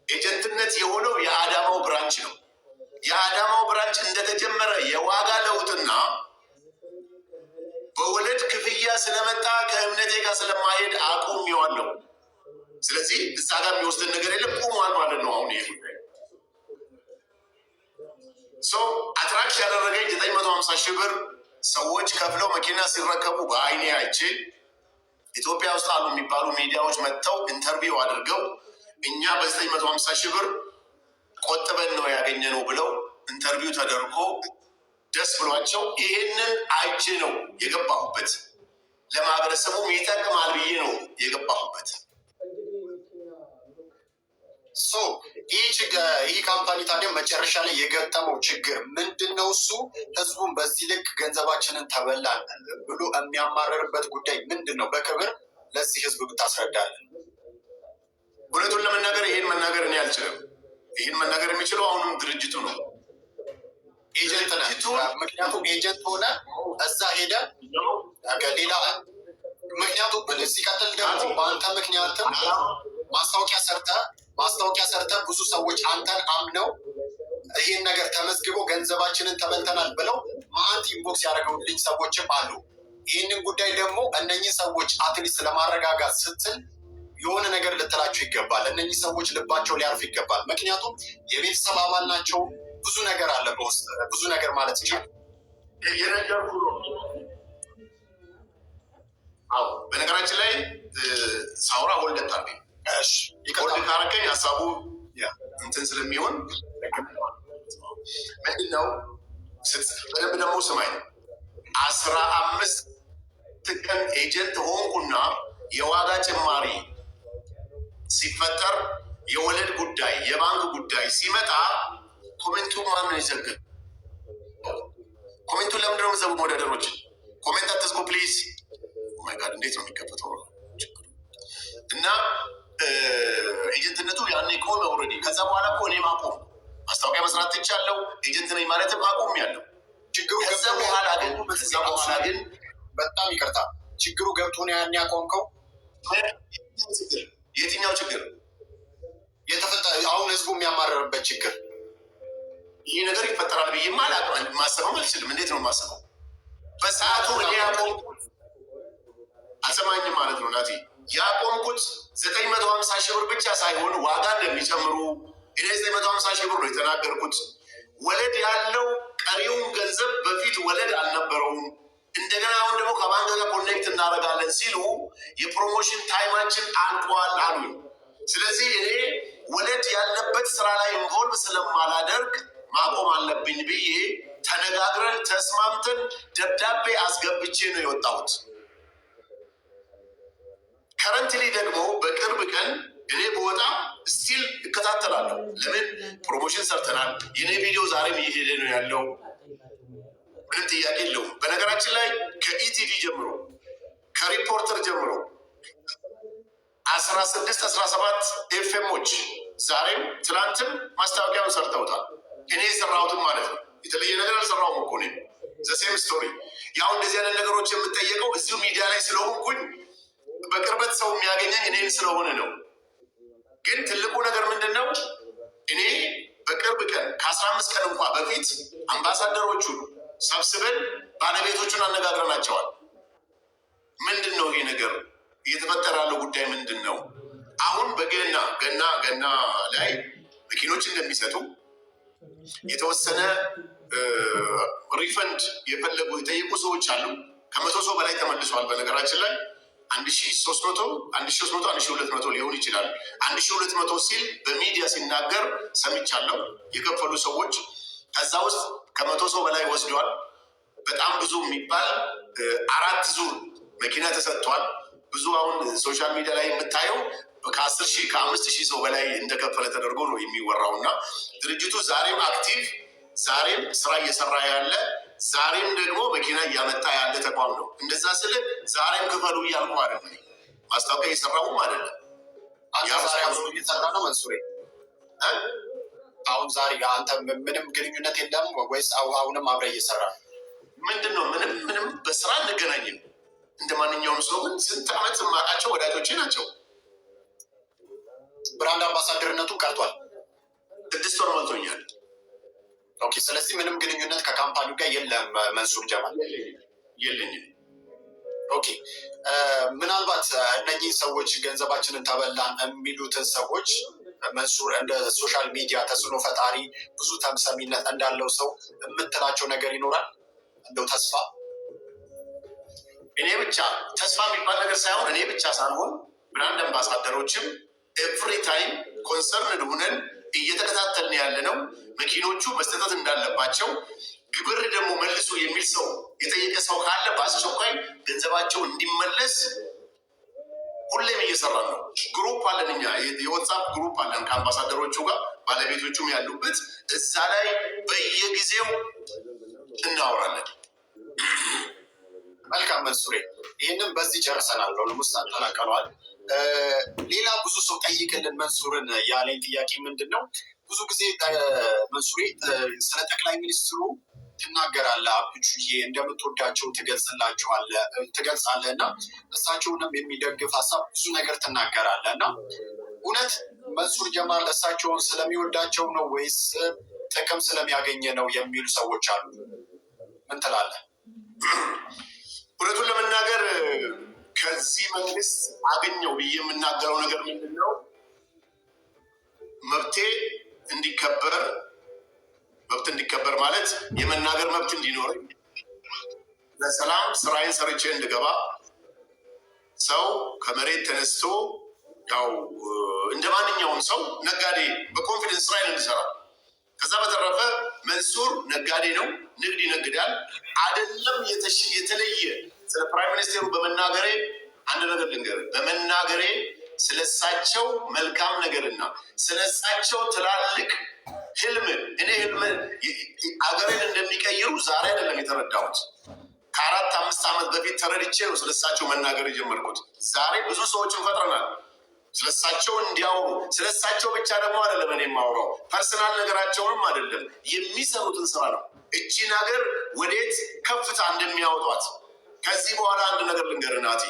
ኤጀንትነት የሆነው የአዳማው ብራንች ነው። የአዳማው ብራንች እንደተጀመረ የዋጋ ለውጥና በወለድ ክፍያ ስለመጣ ከእምነቴ ጋር ስለማሄድ አቁሜዋለሁ። ስለዚህ እዛ ጋር የሚወስድን ነገር የለም፣ ቁሟል ማለት ነው። አሁን ይሄ ሰው አትራክት ያደረገኝ 950 ሺህ ብር ሰዎች ከፍለው መኪና ሲረከቡ በአይኔ አይቼ ኢትዮጵያ ውስጥ አሉ የሚባሉ ሚዲያዎች መጥተው ኢንተርቪው አድርገው እኛ በ950 ሺህ ብር ቆጥበን ነው ያገኘነው ብለው ኢንተርቪው ተደርጎ ደስ ብሏቸው ይሄንን አይቼ ነው የገባሁበት። ለማህበረሰቡም ይጠቅማል ብዬ ነው የገባሁበት። ይህ ካምፓኒ ታዲያ መጨረሻ ላይ የገጠመው ችግር ምንድን ነው? እሱ ህዝቡን በዚህ ልክ ገንዘባችንን ተበላን ብሎ የሚያማረርበት ጉዳይ ምንድን ነው? በክብር ለዚህ ህዝብ ብታስረዳለን። እውነቱን ለመናገር ይህን መናገር እኔ አልችልም። ይህን መናገር የሚችለው አሁንም ድርጅቱ ነው። ኤጀንት ነህ። ምክንያቱም ኤጀንት ሆነ እዛ ሄደ ሌላ ምክንያቱም ሲቀጥል ደግሞ በአንተ ምክንያትም ማስታወቂያ ሰርተ ብዙ ሰዎች አንተን አምነው ይህን ነገር ተመዝግበው ገንዘባችንን ተበልተናል ብለው ማአንት ኢንቦክስ ያደረገውልኝ ሰዎችም አሉ። ይህንን ጉዳይ ደግሞ እነኚህ ሰዎች አትሊስት ለማረጋጋት ስትል የሆነ ነገር ልትላቸው ይገባል። እነኚህ ሰዎች ልባቸው ሊያርፍ ይገባል። ምክንያቱም የቤተሰብ አባል ናቸው። ብዙ ነገር አለ በውስጥ ብዙ ነገር ማለት ይቻላል። በነገራችን ላይ ሳውራ ወልደት አለኝ ሆልድ ካረከኝ ሀሳቡ እንትን ስለሚሆን ምንድን ነው በደንብ ደግሞ ስማኝ። 15 ቀን ኤጀንት ሆንኩና የዋጋ ጭማሪ ሲፈጠር የወለድ ጉዳይ የባንክ ጉዳይ ሲመጣ ኮሜንቱ ማን ይዘግብ? ኮሜንቱን ለምንድን ነው የምትዘጉ? ወዳደሮች ኮሜንት አትዝጉ ፕሊዝ። ኦማይ ጋድ እንዴት ነው የሚከፈተው? እና ኤጀንትነቱ ያኔ ቆመ ኦልሬዲ። ከዛ በኋላ እኮ እኔ ማቆም ማስታወቂያ መስራት ትቻለው። ኤጀንት ነኝ ማለትም አቁም ያለው ችግሩ። ከዛ በኋላ ግን በጣም ይቅርታ ችግሩ ገብቶ ነው ያን ያቆምከው? የትኛው ችግር የተፈጠረ? አሁን ህዝቡ የሚያማረርበት ችግር ይህ ነገር ይፈጠራል ብዬ ማሰበው አልችልም። እንዴት ነው ማሰበው? በሰዓቱ እኔ ያቆምኩት አልሰማኝም ማለት ነው ናቲ። ያቆምኩት 950 ሺህ ብር ብቻ ሳይሆን ዋጋ እንደሚጨምሩ እኔ 950 ሺህ ብር ነው የተናገርኩት። ወለድ ያለው ቀሪውን ገንዘብ በፊት ወለድ አልነበረውም። እንደገና አሁን ደግሞ ከባንክ ጋር ኮኔክት እናደርጋለን ሲሉ የፕሮሞሽን ታይማችን አልቋል አሉኝ። ስለዚህ እኔ ወለድ ያለበት ስራ ላይ ኢንቮልቭ ስለማላደርግ ማቆም አለብኝ ብዬ ተነጋግረን ተስማምተን ደብዳቤ አስገብቼ ነው የወጣሁት። ከረንትሊ ደግሞ በቅርብ ቀን እኔ በወጣ ስቲል እከታተላለሁ። ለምን ፕሮሞሽን ሰርተናል። የኔ ቪዲዮ ዛሬም እየሄደ ነው ያለው። ምንም ጥያቄ የለውም። በነገራችን ላይ ከኢቲቪ ጀምሮ ከሪፖርተር ጀምሮ 16-17 ኤፍኤሞች ዛሬም ትናንትም ማስታወቂያውን ሰርተውታል። እኔ የሰራሁትም ማለት ነው። የተለየ ነገር አልሰራሁም እኮ እኔ ዘሴም ስቶሪ። ያው እንደዚህ አይነት ነገሮች የምጠየቀው እዚሁ ሚዲያ ላይ ስለሆንኩኝ በቅርበት ሰው የሚያገኘኝ እኔን ስለሆነ ነው። ግን ትልቁ ነገር ምንድን ነው? እኔ በቅርብ ቀን ከ15 ቀን እንኳ በፊት አምባሳደሮቹን ሰብስበን ባለቤቶቹን አነጋግረናቸዋል። ምንድን ነው ይሄ ነገር እየተፈጠረ ያለው ጉዳይ ምንድን ነው? አሁን ገና ላይ መኪኖች እንደሚሰጡ የተወሰነ ሪፈንድ የፈለጉ የጠየቁ ሰዎች አሉ። ከ100 ሰው በላይ ተመልሷል። በነገራችን ላይ 1300 1200 ሊሆን ይችላል። 1200 ሲል በሚዲያ ሲናገር ሰምቻለሁ። የከፈሉ ሰዎች ከዛ ውስጥ ከ100 ሰው በላይ ወስደዋል። በጣም ብዙ የሚባል 4 ዙር መኪና ተሰጥቷል። ብዙ አሁን ሶሻል ሚዲያ ላይ የምታየው ከ10 ሺህ ከ5 ሺህ ሰው በላይ እንደከፈለ ተደርጎ ነው የሚወራው። እና ድርጅቱ ዛሬም አክቲቭ፣ ዛሬም ስራ እየሰራ ያለ፣ ዛሬም ደግሞ መኪና እያመጣ ያለ ተቋም ነው። እንደዛ ስል ዛሬም ክፈሉ እያልኩ አይደለም። ማስታወቂያ እየሰራሁም አይደለም። እየሰራ ነው መንሱሬ። አሁን ዛሬ አንተ ምንም ግንኙነት የለም ወይስ አሁንም አብረህ እየሰራ ነው? ምንድን ነው? ምንም በስራ እንገናኝም እንደ ማንኛውም ሰው። ግን ስንት ዓመት የማውቃቸው ወዳጆቼ ናቸው። ብራንድ አምባሳደርነቱ ቀርቷል። 6 ወር ሞልቶኛል። ኦኬ። ስለዚህ ምንም ግንኙነት ከካምፓኒው ጋር የለም መንሱር ጀማል? የለኝም። ኦኬ። ምናልባት እነኚህ ሰዎች ገንዘባችንን ተበላን የሚሉትን ሰዎች መንሱር እንደ ሶሻል ሚዲያ ተጽዕኖ ፈጣሪ ብዙ ተምሳሚነት እንዳለው ሰው የምትላቸው ነገር ይኖራል? እንደው ተስፋ እኔ ብቻ ተስፋ የሚባል ነገር ሳይሆን እኔ ብቻ ሳልሆን ብራንድ አምባሳደሮችም ኤቭሪ ታይም ኮንሰርንድ ሆነን እየተከታተልን ያለ ነው። መኪኖቹ መስጠት እንዳለባቸው፣ ግብር ደግሞ መልሶ የሚል ሰው የጠየቀ ሰው ካለ በአስቸኳይ ገንዘባቸው እንዲመለስ ሁሌም እየሰራን ነው። ግሩፕ አለን እኛ የዋትስአፕ ግሩፕ አለን ከአምባሳደሮቹ ጋር ባለቤቶቹም ያሉበት እዛ ላይ በየጊዜው እናወራለን። መልካም መንሱሬ፣ ይህንን በዚህ ጨርሰናል። ኦልሞስት አጠናቀነዋል። ሌላ ብዙ ሰው ጠይቅልን መንሱርን ያለኝ ጥያቄ ምንድን ነው? ብዙ ጊዜ መንሱሬ ስለ ጠቅላይ ሚኒስትሩ ትናገራለህ፣ አብቹዬ እንደምትወዳቸው ትገልጻለህ እና እሳቸውንም የሚደግፍ ሀሳብ ብዙ ነገር ትናገራለህ እና እውነት መንሱር ጀማል እሳቸውን ስለሚወዳቸው ነው ወይስ ጥቅም ስለሚያገኘ ነው የሚሉ ሰዎች አሉ። ምን ትላለህ? እውነቱን ለመናገር ከዚህ መንግስት አገኘው ብዬ የምናገረው ነገር ምንድን ነው? መብት እንዲከበር ማለት የመናገር መብት እንዲኖረኝ፣ ለሰላም ስራዬን ሰርቼ እንድገባ፣ ሰው ከመሬት ተነስቶ ያው እንደ ማንኛውም ሰው ነጋዴ በኮንፊደንስ ስራዬን እንድሰራ። ከዛ በተረፈ መንሱር ነጋዴ ነው፣ ንግድ ይነግዳል። አይደለም የተለየ ስለ ፕራይም ሚኒስቴሩ በመናገሬ አንድ ነገር ልንገር፣ በመናገሬ ስለሳቸው መልካም ነገርና ስለሳቸው ትላልቅ ህልም እኔ ህልም አገሬን እንደሚቀይሩ ዛሬ አይደለም የተረዳሁት። ከ4-5 ዓመት በፊት ተረድቼ ነው ስለሳቸው መናገር የጀመርኩት። ዛሬ ብዙ ሰዎችን ፈጥረናል ስለሳቸው እንዲያወሩ። ስለሳቸው ብቻ ደግሞ አይደለም እኔ የማወራው፣ ፐርሰናል ነገራቸውንም አይደለም፣ የሚሰሩትን ስራ ነው። እቺን ሀገር ወዴት ከፍታ እንደሚያወጧት። ከዚህ በኋላ አንድ ነገር ልንገርህ ናቲ፣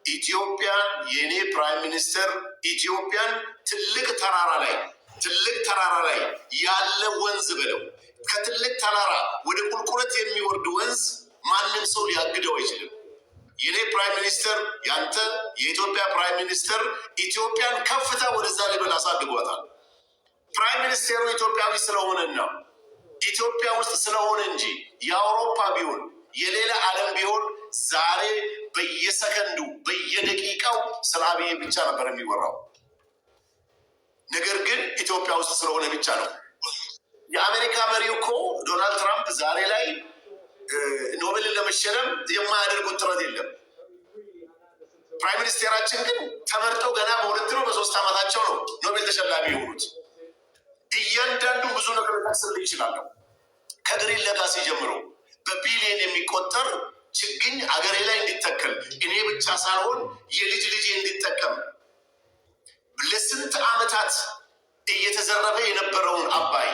ኢትዮጵያን የእኔ ፕራይም ሚኒስተር ኢትዮጵያን ትልቅ ተራራ ላይ ያለ ወንዝ በለው፣ ከትልቅ ተራራ ወደ ቁልቁለት የሚወርድ ወንዝ ማንም ሰው ሊያግደው አይችልም። የኔ ፕራይም ሚኒስተር ያንተ የኢትዮጵያ ፕራይም ሚኒስተር ኢትዮጵያን ከፍታ ወደዛ ሌቨል አሳድጓታል። ፕራይም ሚኒስቴሩ ኢትዮጵያዊ ስለሆነና ኢትዮጵያ ውስጥ ስለሆነ እንጂ የአውሮፓ ቢሆን የሌላ ዓለም ቢሆን ዛሬ በየሰከንዱ በየደቂቃው ስለ አብይ ብቻ ነበር የሚወራው። ነገር ግን ኢትዮጵያ ውስጥ ስለሆነ ብቻ ነው። የአሜሪካ መሪው እኮ ዶናልድ ትራምፕ ዛሬ ላይ ኖቤልን ለመሸለም የማያደርጉት ጥረት የለም። ፕራይም ሚኒስቴራችን ግን ተመርጠው ገና በ2 ነው በ3 ዓመታቸው ነው ኖቤል ተሸላሚ የሆኑት። እያንዳንዱ ብዙ ነገር ሊጠቅስልህ ይችላለሁ። ከግሪን ለጋሲ ጀምሮ በቢሊየን የሚቆጠር ችግኝ አገሬ ላይ እንዲተከል እኔ ብቻ ሳልሆን የልጅ ልጅ እንዲጠቀም ለስንት ዓመታት እየተዘረፈ የነበረውን አባይ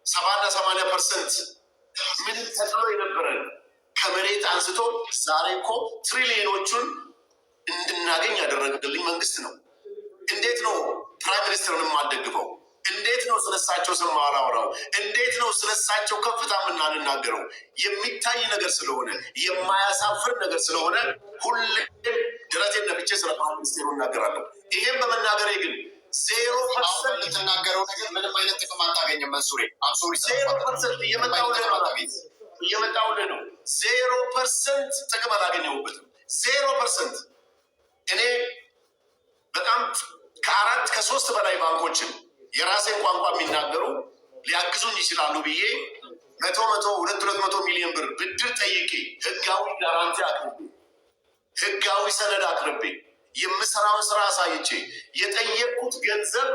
70-80% ምን ተጥሎ የነበረን ከመሬት አንስቶ ዛሬ እኮ ትሪሊዮኖቹን እንድናገኝ ያደረገልኝ መንግስት ነው። እንዴት ነው ፕራይም ሚኒስትርን የማልደግፈው? እንዴት ነው ስለሳቸው ስም ማላወራው? እንዴት ነው ስለሳቸው ከፍታ የምናናገረው? የሚታይ ነገር ስለሆነ የማያሳፍር ነገር ስለሆነ ሁሌም ድረቴን ነፍቼ ስለ ፕራይም ሚኒስቴሩ እናገራለሁ። ይሄም በመናገሬ ግን 0% የተናገረው ነገር ምንም አይነት ጥቅም አታገኝም። መንሱሬ 0% እየመጣሁልህ ነው። 0% ጥቅም አላገኘሁበትም። 0% እኔ በጣም ከ4-3 በላይ ባንኮችን የራሴን ቋንቋ የሚናገሩ ሊያግዙኝ ይችላሉ ብዬ 100-200 ሚሊዮን ብር ብድር ጠይቄ ህጋዊ ጋራንቲ አቅርቤ ህጋዊ ሰነድ አቅርቤ የምሰራውን ስራ አሳይቼ የጠየቅኩት ገንዘብ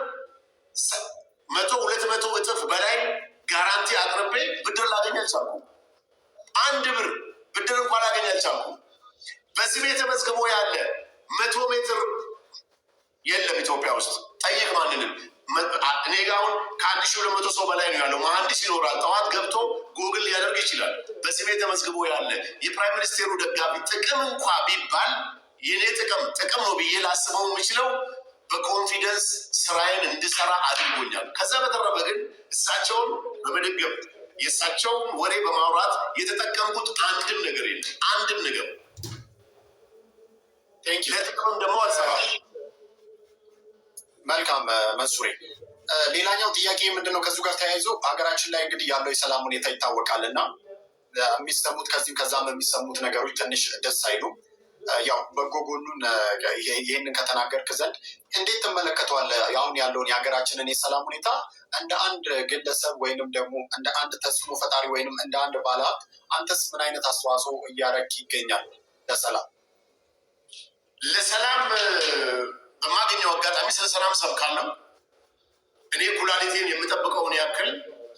100-200 እጥፍ በላይ ጋራንቲ አቅርቤ ብድር ላገኝ አልቻልኩም። 1 ብር ብድር እንኳን ላገኝ አልቻልኩም። በዚህ ቤት ተመዝግቦ ያለ 100 ሜትር የለም ኢትዮጵያ ውስጥ። ጠይቅ ማንንም። እኔ ጋ አሁን ከ1200 ሰው በላይ ነው ያለው። መሀንዲስ ይኖራል። ጠዋት ገብቶ ጉግል ሊያደርግ ይችላል። በዚህ ቤት ተመዝግቦ ያለ የፕራይም ሚኒስቴሩ ደጋፊ ጥቅም እንኳ ቢባል የኔ ጥቅም ነው ብዬ ላስበው የሚችለው በኮንፊደንስ ስራዬን እንድሰራ አድርጎኛል። ከዛ በተረፈ ግን እሳቸውን በመደገፍ የእሳቸውን ወሬ በማውራት የተጠቀምኩት አንድም ነገር የለም። አንድም ነገር ለጥቅም ደግሞ አልሰራም። መልካም መንሱሬ፣ ሌላኛው ጥያቄ ምንድነው? ከዚሁ ጋር ተያይዞ ሀገራችን ላይ እንግዲህ ያለው የሰላም ሁኔታ ይታወቃል እና የሚሰሙት ከዚህም ከዛም የሚሰሙት ነገሮች ትንሽ ደስ አይሉ። ያው በጎ ጎኑን ይህንን ከተናገርክ ዘንድ እንዴት ትመለከተዋለህ? አሁን ያለውን የሀገራችንን የሰላም ሁኔታ እንደ አንድ ግለሰብ ወይንም ደግሞ እንደ አንድ ተጽዕኖ ፈጣሪ ወይንም እንደ አንድ ባለሀብት አንተስ ምን አይነት አስተዋጽኦ እያደረግ ይገኛል ለሰላም? ለሰላም በማገኘው አጋጣሚ ስለ ሰላም ሰብካለሁ። እኔ ኩላሊቴን የምጠብቀውን ያክል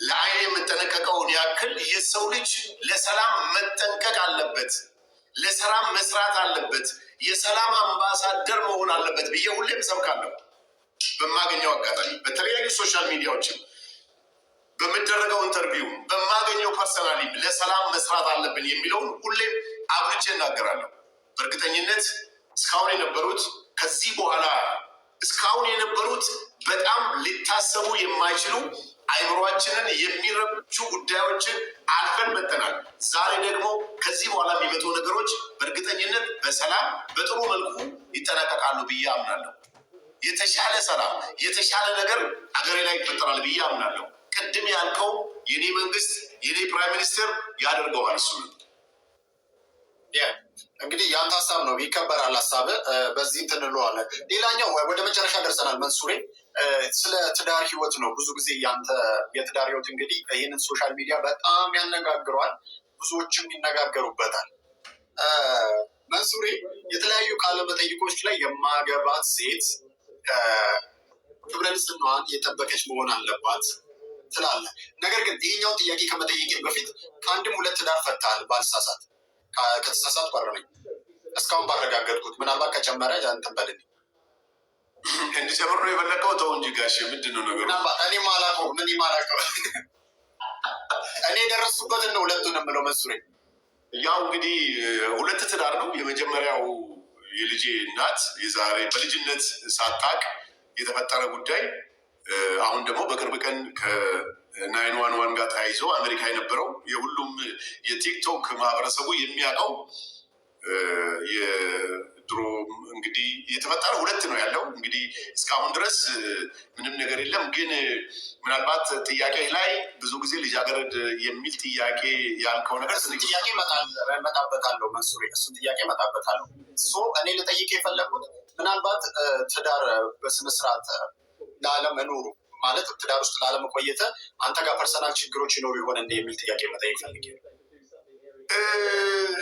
ለአይኔ የምጠነቀቀውን ያክል የሰው ልጅ ለሰላም መጠንቀቅ አለበት፣ ለሰላም መስራት አለበት፣ የሰላም አምባሳደር መሆን አለበት ብዬ ሁሌም ሰብካለሁ። በማገኘው አጋጣሚ በተለያዩ ሶሻል ሚዲያዎችም በምደረገው ኢንተርቪው በማገኘው ፐርሰናሊ ለሰላም መስራት አለብን የሚለውን ሁሌም አብርቼ እናገራለሁ። በእርግጠኝነት እስካሁን የነበሩት ከዚህ በኋላ እስካሁን የነበሩት በጣም ሊታሰቡ የማይችሉ አይምሯችንን የሚረብሹ ጉዳዮችን አልፈን መጥተናል። ዛሬ ደግሞ ከዚህ በኋላ የሚመጡ ነገሮች በእርግጠኝነት በሰላም በጥሩ መልኩ ይጠናቀቃሉ ብዬ አምናለሁ። የተሻለ ሰላም፣ የተሻለ ነገር አገሬ ላይ ይፈጠራል ብዬ አምናለሁ። ቅድም ያልከው የኔ መንግስት የኔ ፕራይም ሚኒስትር ያደርገዋል። እሱ እንግዲህ የአንተ ሀሳብ ነው፣ ይከበራል ሀሳብ። በዚህ እንትን እንለዋለን። ሌላኛው ወደ መጨረሻ ደርሰናል። መንሱሬ ስለ ትዳር ህይወት ነው። ብዙ ጊዜ ያንተ የትዳር ህይወት እንግዲህ ይህንን ሶሻል ሚዲያ በጣም ያነጋግረዋል፣ ብዙዎችም ይነጋገሩበታል። መንሱሬ የተለያዩ ቃለ መጠይቆች ላይ የማገባት ሴት ክብረ ንጽህናዋን የጠበቀች መሆን አለባት ትላለህ። ነገር ግን ይህኛውን ጥያቄ ከመጠየቄ በፊት ከአንድም ሁለት ትዳር ፈታሃል ባልሳሳት። ከተሳሳት ባረነኝ እስካሁን ባረጋገጥኩት፣ ምናልባት ከጨመረ እንትን በልልኝ። እንዲጨምር ነው የፈለከው? ተው እንጂ ጋሼ፣ ምንድን ነው ነገሩ? እኔ ማላውቀው ምን ማላውቀው እኔ የደረስኩበትን ነው ሁለቱን የምለው። መንሱሬ ያው እንግዲህ ሁለት ትዳር ነው። የመጀመሪያው የልጄ እናት የዛሬ በልጅነት ሳታቅ የተፈጠረ ጉዳይ፣ አሁን ደግሞ በቅርብ ቀን ከ911 ጋር ተያይዞ አሜሪካ የነበረው የሁሉም የቲክቶክ ማህበረሰቡ የሚያውቀው የድሮ እንግዲህ የተፈጠረ ሁለት ነው ያለው። እንግዲህ እስካሁን ድረስ ምንም ነገር የለም። ግን ምናልባት ጥያቄ ላይ ብዙ ጊዜ ልጃገረድ የሚል ጥያቄ ያልከው ነገር ጥያቄ መጣበታለሁ መንሱሬ፣ እሱን ጥያቄ መጣበታለሁ። እኔ ልጠይቅ የፈለጉት ምናልባት ትዳር በስነስርዓት ላለመኖሩ ማለት ትዳር ውስጥ ላለመቆየተ አንተ ጋር ፐርሰናል ችግሮች ይኖሩ ይሆን እንደ የሚል ጥያቄ መጠየቅ ፈልጌ።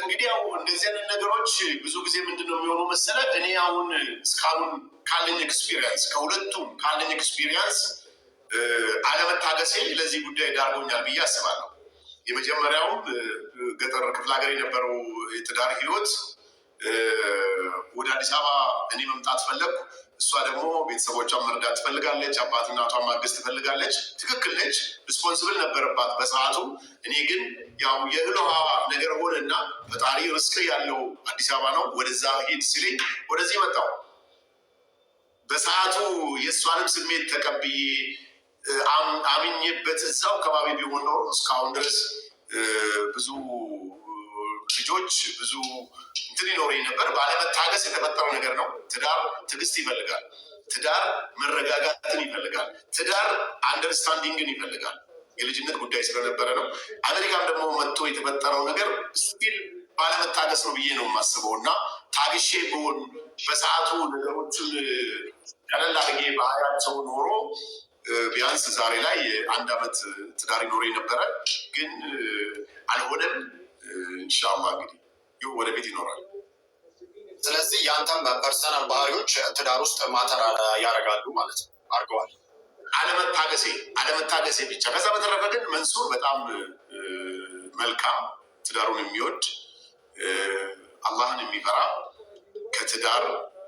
እንግዲህ ያው እንደዚህ አይነት ነገሮች ብዙ ጊዜ ምንድን ነው የሚሆኑ መሰለ፣ እኔ አሁን እስካሁን ካለኝ ኤክስፒሪየንስ ከሁለቱም ካለኝ ኤክስፒሪየንስ አለመታገሴ ለዚህ ጉዳይ ዳርጎኛል ብዬ አስባለሁ። የመጀመሪያውም ገጠር ክፍለ ሀገር የነበረው የትዳር ህይወት ወደ አዲስ አበባ እኔ መምጣት ፈለግኩ። እሷ ደግሞ ቤተሰቦቿን መርዳት ትፈልጋለች፣ አባት እናቷን ማገዝ ትፈልጋለች። ትክክል ነች፣ ሪስፖንስብል ነበረባት በሰዓቱ። እኔ ግን ያው የእህል ውሃ ነገር ሆነና ፈጣሪ ርስቅ ያለው አዲስ አበባ ነው፣ ወደዛ ሂድ ሲለኝ ወደዚህ መጣሁ። በሰዓቱ የእሷንም ስሜት ተቀብዬ አምኜበት እዛው አካባቢ ቢሆን ኖሮ እስካሁን ድረስ ብዙ ልጆች ብዙ እንትን ይኖረኝ ነበር። ባለመታገስ የተፈጠረው ነገር ነው። ትዳር ትዕግስት ይፈልጋል። ትዳር መረጋጋትን ይፈልጋል። ትዳር አንደርስታንዲንግን ይፈልጋል። የልጅነት ጉዳይ ስለነበረ ነው። አሜሪካም ደግሞ መጥቶ የተፈጠረው ነገር ስቲል ባለመታገስ ነው ብዬ ነው የማስበው እና ታግሼ ብሆን በሰዓቱ ነገሮችን ቀለል አድርጌ ባህሪያቸው ኖሮ ቢያንስ ዛሬ ላይ 1 ዓመት ትዳር ይኖረኝ ነበረ። ግን አልሆነም። ኢንሻአላህ እንግዲህ ይሁ ወደፊት ይኖራል። ስለዚህ የአንተም ፐርሰናል ባህሪዎች ትዳር ውስጥ ማተር ያደርጋሉ ማለት ነው። አድርገዋል። አለመታገሴ ብቻ። ከዛ በተረፈ ግን መንሱር በጣም መልካም፣ ትዳሩን የሚወድ አላህን የሚፈራ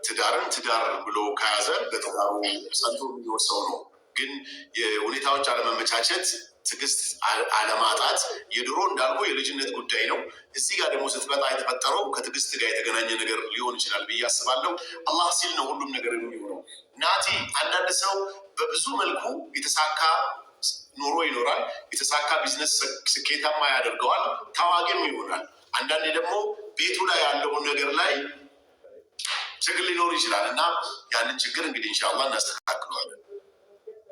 ትዳርን ትዳር ብሎ ከያዘ በትዳሩ ጸንቶ የሚኖር ሰው ነው። ግን የሁኔታዎች አለመመቻቸት፣ ትዕግስት አለማጣት የድሮ እንዳልኩ የልጅነት ጉዳይ ነው። እዚህ ጋር ደግሞ ስትመጣ የተፈጠረው ከትዕግስት ጋር የተገናኘ ነገር ሊሆን ይችላል ብዬ አስባለሁ። አላህ ሲል ነው ሁሉም ነገር የሚሆነው። ናቲ፣ አንዳንድ ሰው በብዙ መልኩ የተሳካ ኑሮ ይኖራል፣ የተሳካ ቢዝነስ ስኬታማ ያደርገዋል፣ ታዋቂም ይሆናል። አንዳንዴ ደግሞ ቤቱ ላይ ያለውን ነገር ላይ ችግር ሊኖር ይችላል እና ያንን ችግር እንግዲህ ኢንሻአላህ እናስተካክለዋለን።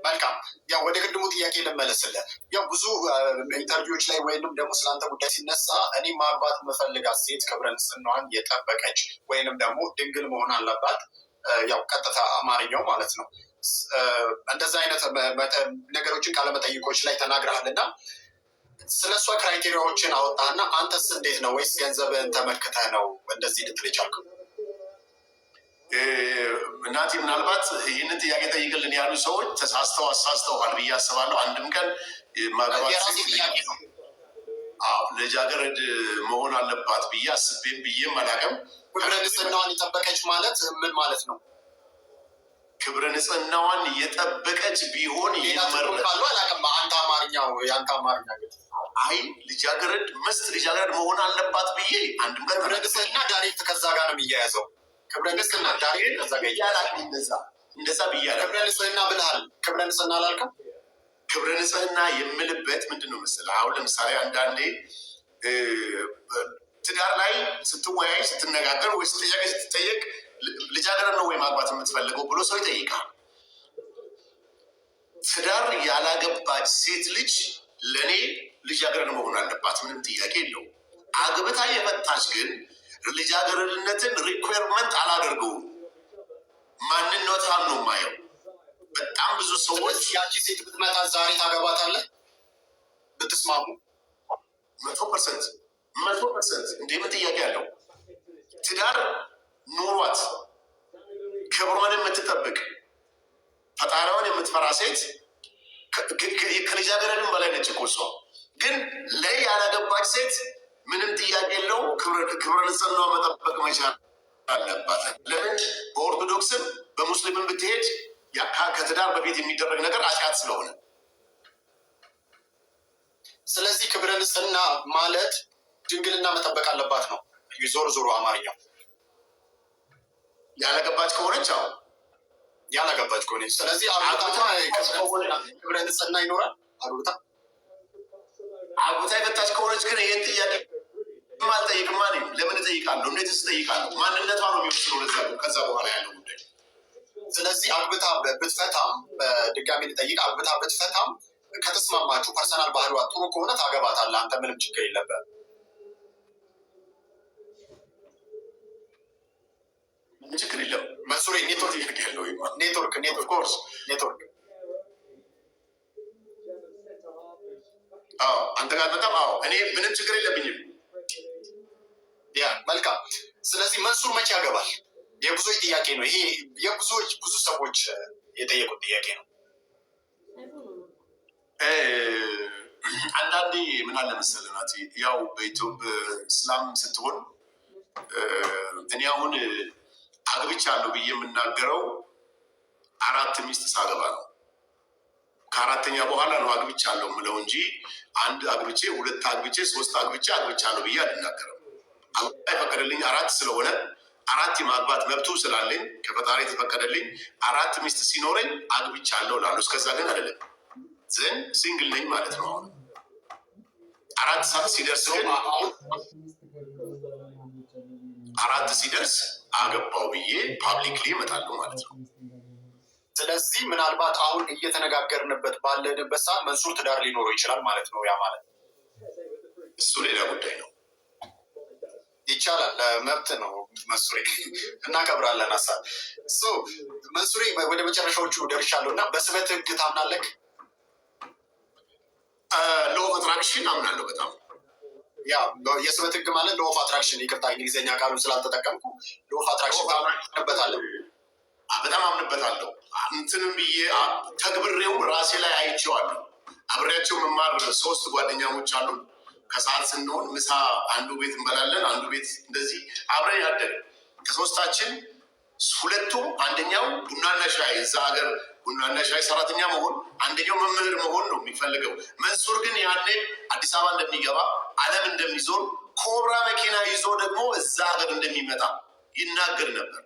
መልካም። ያው ወደ ቅድሙ ጥያቄ ልመለስልህ። ያው ብዙ ኢንተርቪዎች ላይ ወይንም ደግሞ ስለአንተ ጉዳይ ሲነሳ እኔ ማግባት የምፈልጋት ሴት ክብረ ንጽህናዋን የጠበቀች ወይንም ደግሞ ድንግል መሆን አለባት፣ ያው ቀጥታ አማርኛው ማለት ነው። እንደዛ አይነት ነገሮችን ቃለመጠይቆች ላይ ተናግረሃል እና ስለ እሷ ክራይቴሪያዎችን አወጣና አንተስ እንዴት ነው? ወይስ ገንዘብህን ተመልክተህ ነው እንደዚህ ልትል የቻልከው? እናቴ ምናልባት ይህንን ጥያቄ ጠይቅልን ያሉ ሰዎች ተሳስተው አሳስተዋል ብዬ አስባለሁ። አንድም ቀን ማገባት ልጃገረድ መሆን አለባት ብዬ አስቤም ብዬም አላውቅም። ክብረ ንጽህናዋን የጠበቀች ማለት ምን ማለት ነው? ክብረ ንጽህናዋን የጠበቀች ቢሆን ይመረጣሉ። አላውቅም። የአንተ አማርኛ አይ ልጃገረድ ልጃገረድ መሆን አለባት ብዬ አንድም ቀን ክብረ ንጽህና ዳይሬክት ከዛ ጋር ነው የሚያያዘው። ክብረ ንጽህና ዳይሬክት ከዛ ጋር ይያላል። እንደዛ ብያለሁ። ክብረ ንጽህና ብለሃል። ክብረ ንጽህና አላልክም? ክብረ ንጽህና የምልበት ምንድን ነው መሰለህ? አሁን ለምሳሌ አንዳንዴ ትዳር ላይ ስትወያይ ስትነጋገር ወይ ጥያቄ ስትጠየቅ ልጃገረድ ነው ወይ ማግባት የምትፈልገው ብሎ ሰው ይጠይቃል። ትዳር ያላገባች ሴት ልጅ ለእኔ ልጃገረድ መሆን አለባት፣ ምንም ጥያቄ የለው። አግብታ የፈታች ግን ልጃገረድነትን ሪኳየርመንት አላደርገውም። ማንነቷን ነው የማየው። በጣም ብዙ ሰዎች ያቺ ሴት ብትመጣ ዛሬ ታገባታለህ ብትስማሙ? 100% እንዴ ምን ጥያቄ አለው? ትዳር ኑሯት ክብሯን የምትጠብቅ ፈጣሪዋን የምትፈራ ሴት ከልጃገረድም በላይ ነች እኮ እሷ። ግን ላይ ያላገባች ሴት ምንም ጥያቄ የለው ክብረ ንጽህናዋ መጠበቅ መቻል አለባት። ለምን? በኦርቶዶክስም በሙስሊምም ብትሄድ ከትዳር በፊት የሚደረግ ነገር ኃጢአት ስለሆነ። ስለዚህ ክብረ ንጽህና ማለት ድንግልና መጠበቅ አለባት ነው ዞሮ አማርኛው። ያላገባች ከሆነች ያላገባች ከሆነች ስለዚህ ክብረ ንጽህና ይኖራል። አግብታ የፈታች ከሆነች ግን ይህን ጥያቄ አልጠይቅም። ለምን እጠይቃለሁ? እንዴትስ እጠይቃለሁ? ማንነቷ ነው የሚወስነው ከዛ በኋላ ያለው ጉዳይ። ስለዚህ አግብታ ብትፈታም በድጋሚ ልጠይቅ፣ አግብታ ብትፈታም ከተስማማችሁ ፐርሰናል ባህሪዋ ጥሩ ከሆነ ታገባታለህ። አንተ ምንም ችግር የለብህም። ችግር የለም። መንሱሬ ኔትወርክ ኮርስ ኔትወርክ አንተ ጋር በጣም እኔ ምንም ችግር የለብኝም። ያ መልካም። ስለዚህ መንሱር መቼ ያገባል? የብዙዎች ጥያቄ ነው ይሄ። ብዙ ሰዎች የጠየቁት ጥያቄ ነው። አንዳንዴ ምን አለ መሰለህ ናቲ፣ ያው በኢትዮጵያ እስላም ስትሆን እኔ አሁን አግብቻለሁ ብዬ የምናገረው 4 ሚስት ሳገባ ነው። ከአራተኛ በኋላ ነው አግብቻለሁ የምለው እንጂ 1 አግብቼ 2 አግብቼ 3 አግብቻለሁ ብዬ አልናገርም። አላህ የፈቀደልኝ 4 ስለሆነ 4 የማግባት መብቱ ስላለኝ ከፈጣሪ የተፈቀደልኝ 4 ሚስት ሲኖረኝ አግብቻለሁ ላሉ። እስከዛ ግን አይደለም ዘን ሲንግል ነኝ ማለት ነው። አሁን 4 ሰዓት ሲደርስ ግን 4 ሲደርስ አገባው ብዬ ፓብሊክሊ እመጣለሁ ማለት ነው። ስለዚህ ምናልባት አሁን እየተነጋገርንበት ባለንበት ሰዓት መንሱር ትዳር ሊኖረው ይችላል ማለት ነው። ያ ማለት እሱ ሌላ ጉዳይ ነው። ይቻላል፣ መብት ነው። መንሱሬ እናከብራለን ሀሳብ። መንሱሬ ወደ መጨረሻዎቹ ደርሻለሁ እና በስበት ህግ ታምናለህ? ሎ ኦፍ አትራክሽን አምናለሁ በጣም። ያ የስበት ህግ ማለት ሎ ኦፍ አትራክሽን፣ ይቅርታ እንግሊዝኛ ቃሉን ስላልተጠቀምኩ ሎ ኦፍ አትራክሽን ታምንበታለህ? በጣም አምንበታለሁ። እንትንም ብዬ ተግብሬው ራሴ ላይ አይቼዋለሁ። አብሬያቸው መማር 3 ጓደኛሞች አሉ። ከሰዓት ስንሆን ምሳ አንዱ ቤት እንበላለን፣ አንዱ ቤት እንደዚህ አብረን ያደግ ከ3ታችን 2ቱም አንደኛው ቡናና ሻይ እዛ ሀገር ቡናና ሻይ ሰራተኛ መሆን፣ አንደኛው መምህር መሆን ነው የሚፈልገው። መንሱር ግን ያኔ አዲስ አበባ እንደሚገባ ዓለም እንደሚዞር ኮብራ መኪና ይዞ ደግሞ እዛ ሀገር እንደሚመጣ ይናገር ነበር።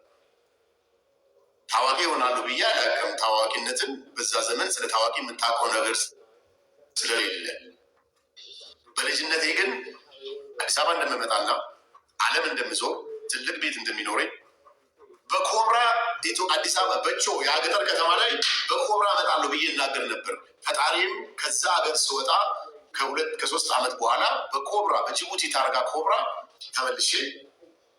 ታዋቂ ይሆናሉ ብዬ አላውቅም። ታዋቂነትን በዛ ዘመን ስለ ታዋቂ የምታውቀው ነገር ስለሌለ በልጅነቴ ግን አዲስ አበባ እንደምመጣና ዓለም እንደምዞር ትልቅ ቤት እንደሚኖረኝ በኮብራ አዲስ አበባ በቾ የገጠር ከተማ ላይ በኮብራ እመጣለሁ ብዬ እናገር ነበር። ፈጣሪም ከዛ ሀገር ስወጣ ከ3 ዓመት በኋላ በኮብራ በጅቡቲ ታርጋ ኮብራ ተመልሼ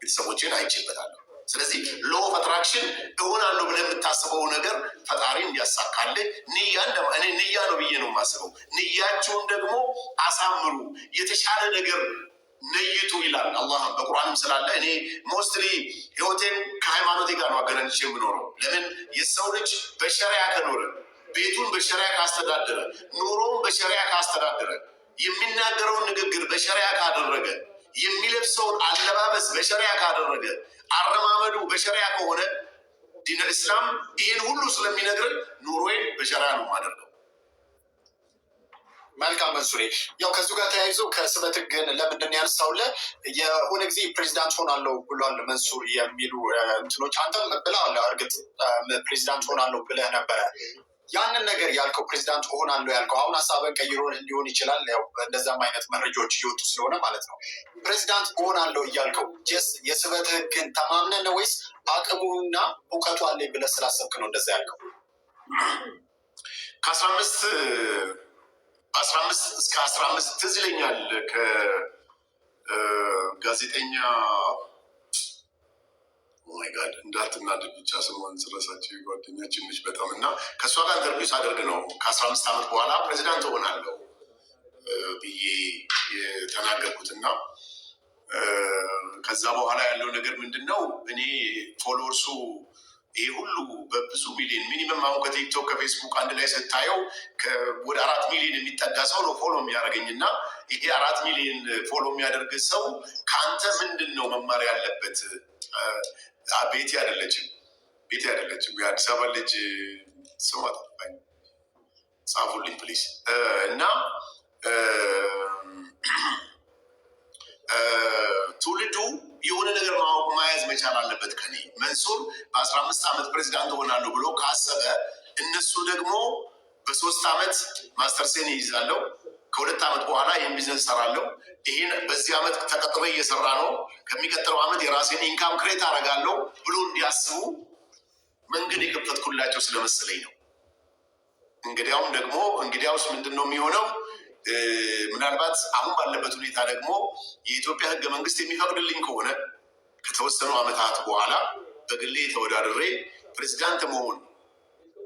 ቤተሰቦቼን አይቼበታለሁ። ስለዚህ ሎ ኦፍ አትራክሽን እሆናለሁ ብለህ የምታስበው ነገር ፈጣሪ እንዲያሳካልህ እኔ ንያ ነው ብዬ ነው የማስበው። ንያችሁን ደግሞ አሳምሩ። የተሻለ ነገር ነይቱ ይላል አላህም በቁርአንም ስላለ እኔ ሞስትሊ ህይወቴን ከሃይማኖቴ ጋር ነው አገናኝቼ የምኖረው። ለምን የሰው ልጅ በሸሪያ ከኖረ ቤቱን በሸሪያ ካስተዳደረ ኑሮውን በሸሪያ ካስተዳደረ የሚናገረውን ንግግር በሸሪያ ካደረገ የሚለብሰውን አለባበስ በሸሪያ ካደረገ አረማመዱ በሸሪያ ከሆነ ዲን እስላም ይህን ሁሉ ስለሚነግር ኑሮዬን በሸሪያ ነው የማደርገው። መልካም መንሱሬ፣ ያው ከዚሁ ጋር ተያይዞ ከስበት ግን ለምንድን ያነሳውልህ የሆነ ጊዜ ፕሬዚዳንት ሆናለሁ ብሏል መንሱር የሚሉ እንትኖች አንተም ብለሃል። እርግጥ ፕሬዚዳንት ሆናለሁ ብለህ ነበረ። ያንን ነገር ያልከው ፕሬዚዳንት ሆናለሁ ያልከው አሁን ሀሳብን ቀይሮ ሊሆን ይችላል። ያው እንደዛም አይነት መረጃዎች እየወጡ ስለሆነ ማለት ነው። ፕሬዚዳንት ሆናለሁ እያልከው የስበት ህግን ተማምነህ ነው ወይስ አቅሙና እውቀቱ አለኝ ብለህ ስላሰብክ ነው እንደዛ ያልከው? ከ15 እስከ 15 ትዝ ይለኛል ከጋዜጠኛ ማይ ጋድ እንዳትናደድ ብቻ ስሟን ስረሳቸው ጓደኛችን ነች በጣም እና ከእሷ ጋር ኢንተርቪው ሳደርግ ነው ከ15 ዓመት በኋላ ፕሬዚዳንት እሆናለሁ ብዬ የተናገርኩት እና ከዛ በኋላ ያለው ነገር ምንድን ነው? እኔ ፎሎወርሱ ይህ ሁሉ በብዙ ሚሊዮን ሚኒመም አሁን ከቲክቶክ ከፌስቡክ አንድ ላይ ስታየው ወደ 4 ሚሊዮን የሚጠጋ ሰው ነው ፎሎ የሚያደርገኝ እና ይሄ 4 ሚሊዮን ፎሎ የሚያደርግ ሰው ከአንተ ምንድን ነው መማር ያለበት? ቤቴ አይደለችም የአዲስ አበባ ልጅ ስም አጠፋኝ፣ ጻፉልኝ ፕሊዝ። እና ትውልዱ የሆነ ነገር ማያዝ መቻል አለበት ከኔ። መንሱር በ15 ዓመት ፕሬዚዳንት ሆናለሁ ብሎ ካሰበ እነሱ ደግሞ በ3 ዓመት ማስተርሴን ይይዛለሁ፣ ከ2 ዓመት በኋላ ይህን ቢዝነስ ሰራለሁ፣ ይህን በዚህ ዓመት ተቀጥሮ እየሰራ ነው፣ ከሚቀጥለው ዓመት የራሴን ኢንካም ክሬት አደርጋለሁ ብሎ እንዲያስቡ መንገድ የከፈትኩላቸው ስለመሰለኝ ነው። እንግዲያውስ ምንድን ነው የሚሆነው? ምናልባት አሁን ባለበት ሁኔታ ደግሞ የኢትዮጵያ ህገ መንግስት የሚፈቅድልኝ ከሆነ ከተወሰኑ ዓመታት በኋላ በግሌ ተወዳድሬ ፕሬዚዳንት መሆን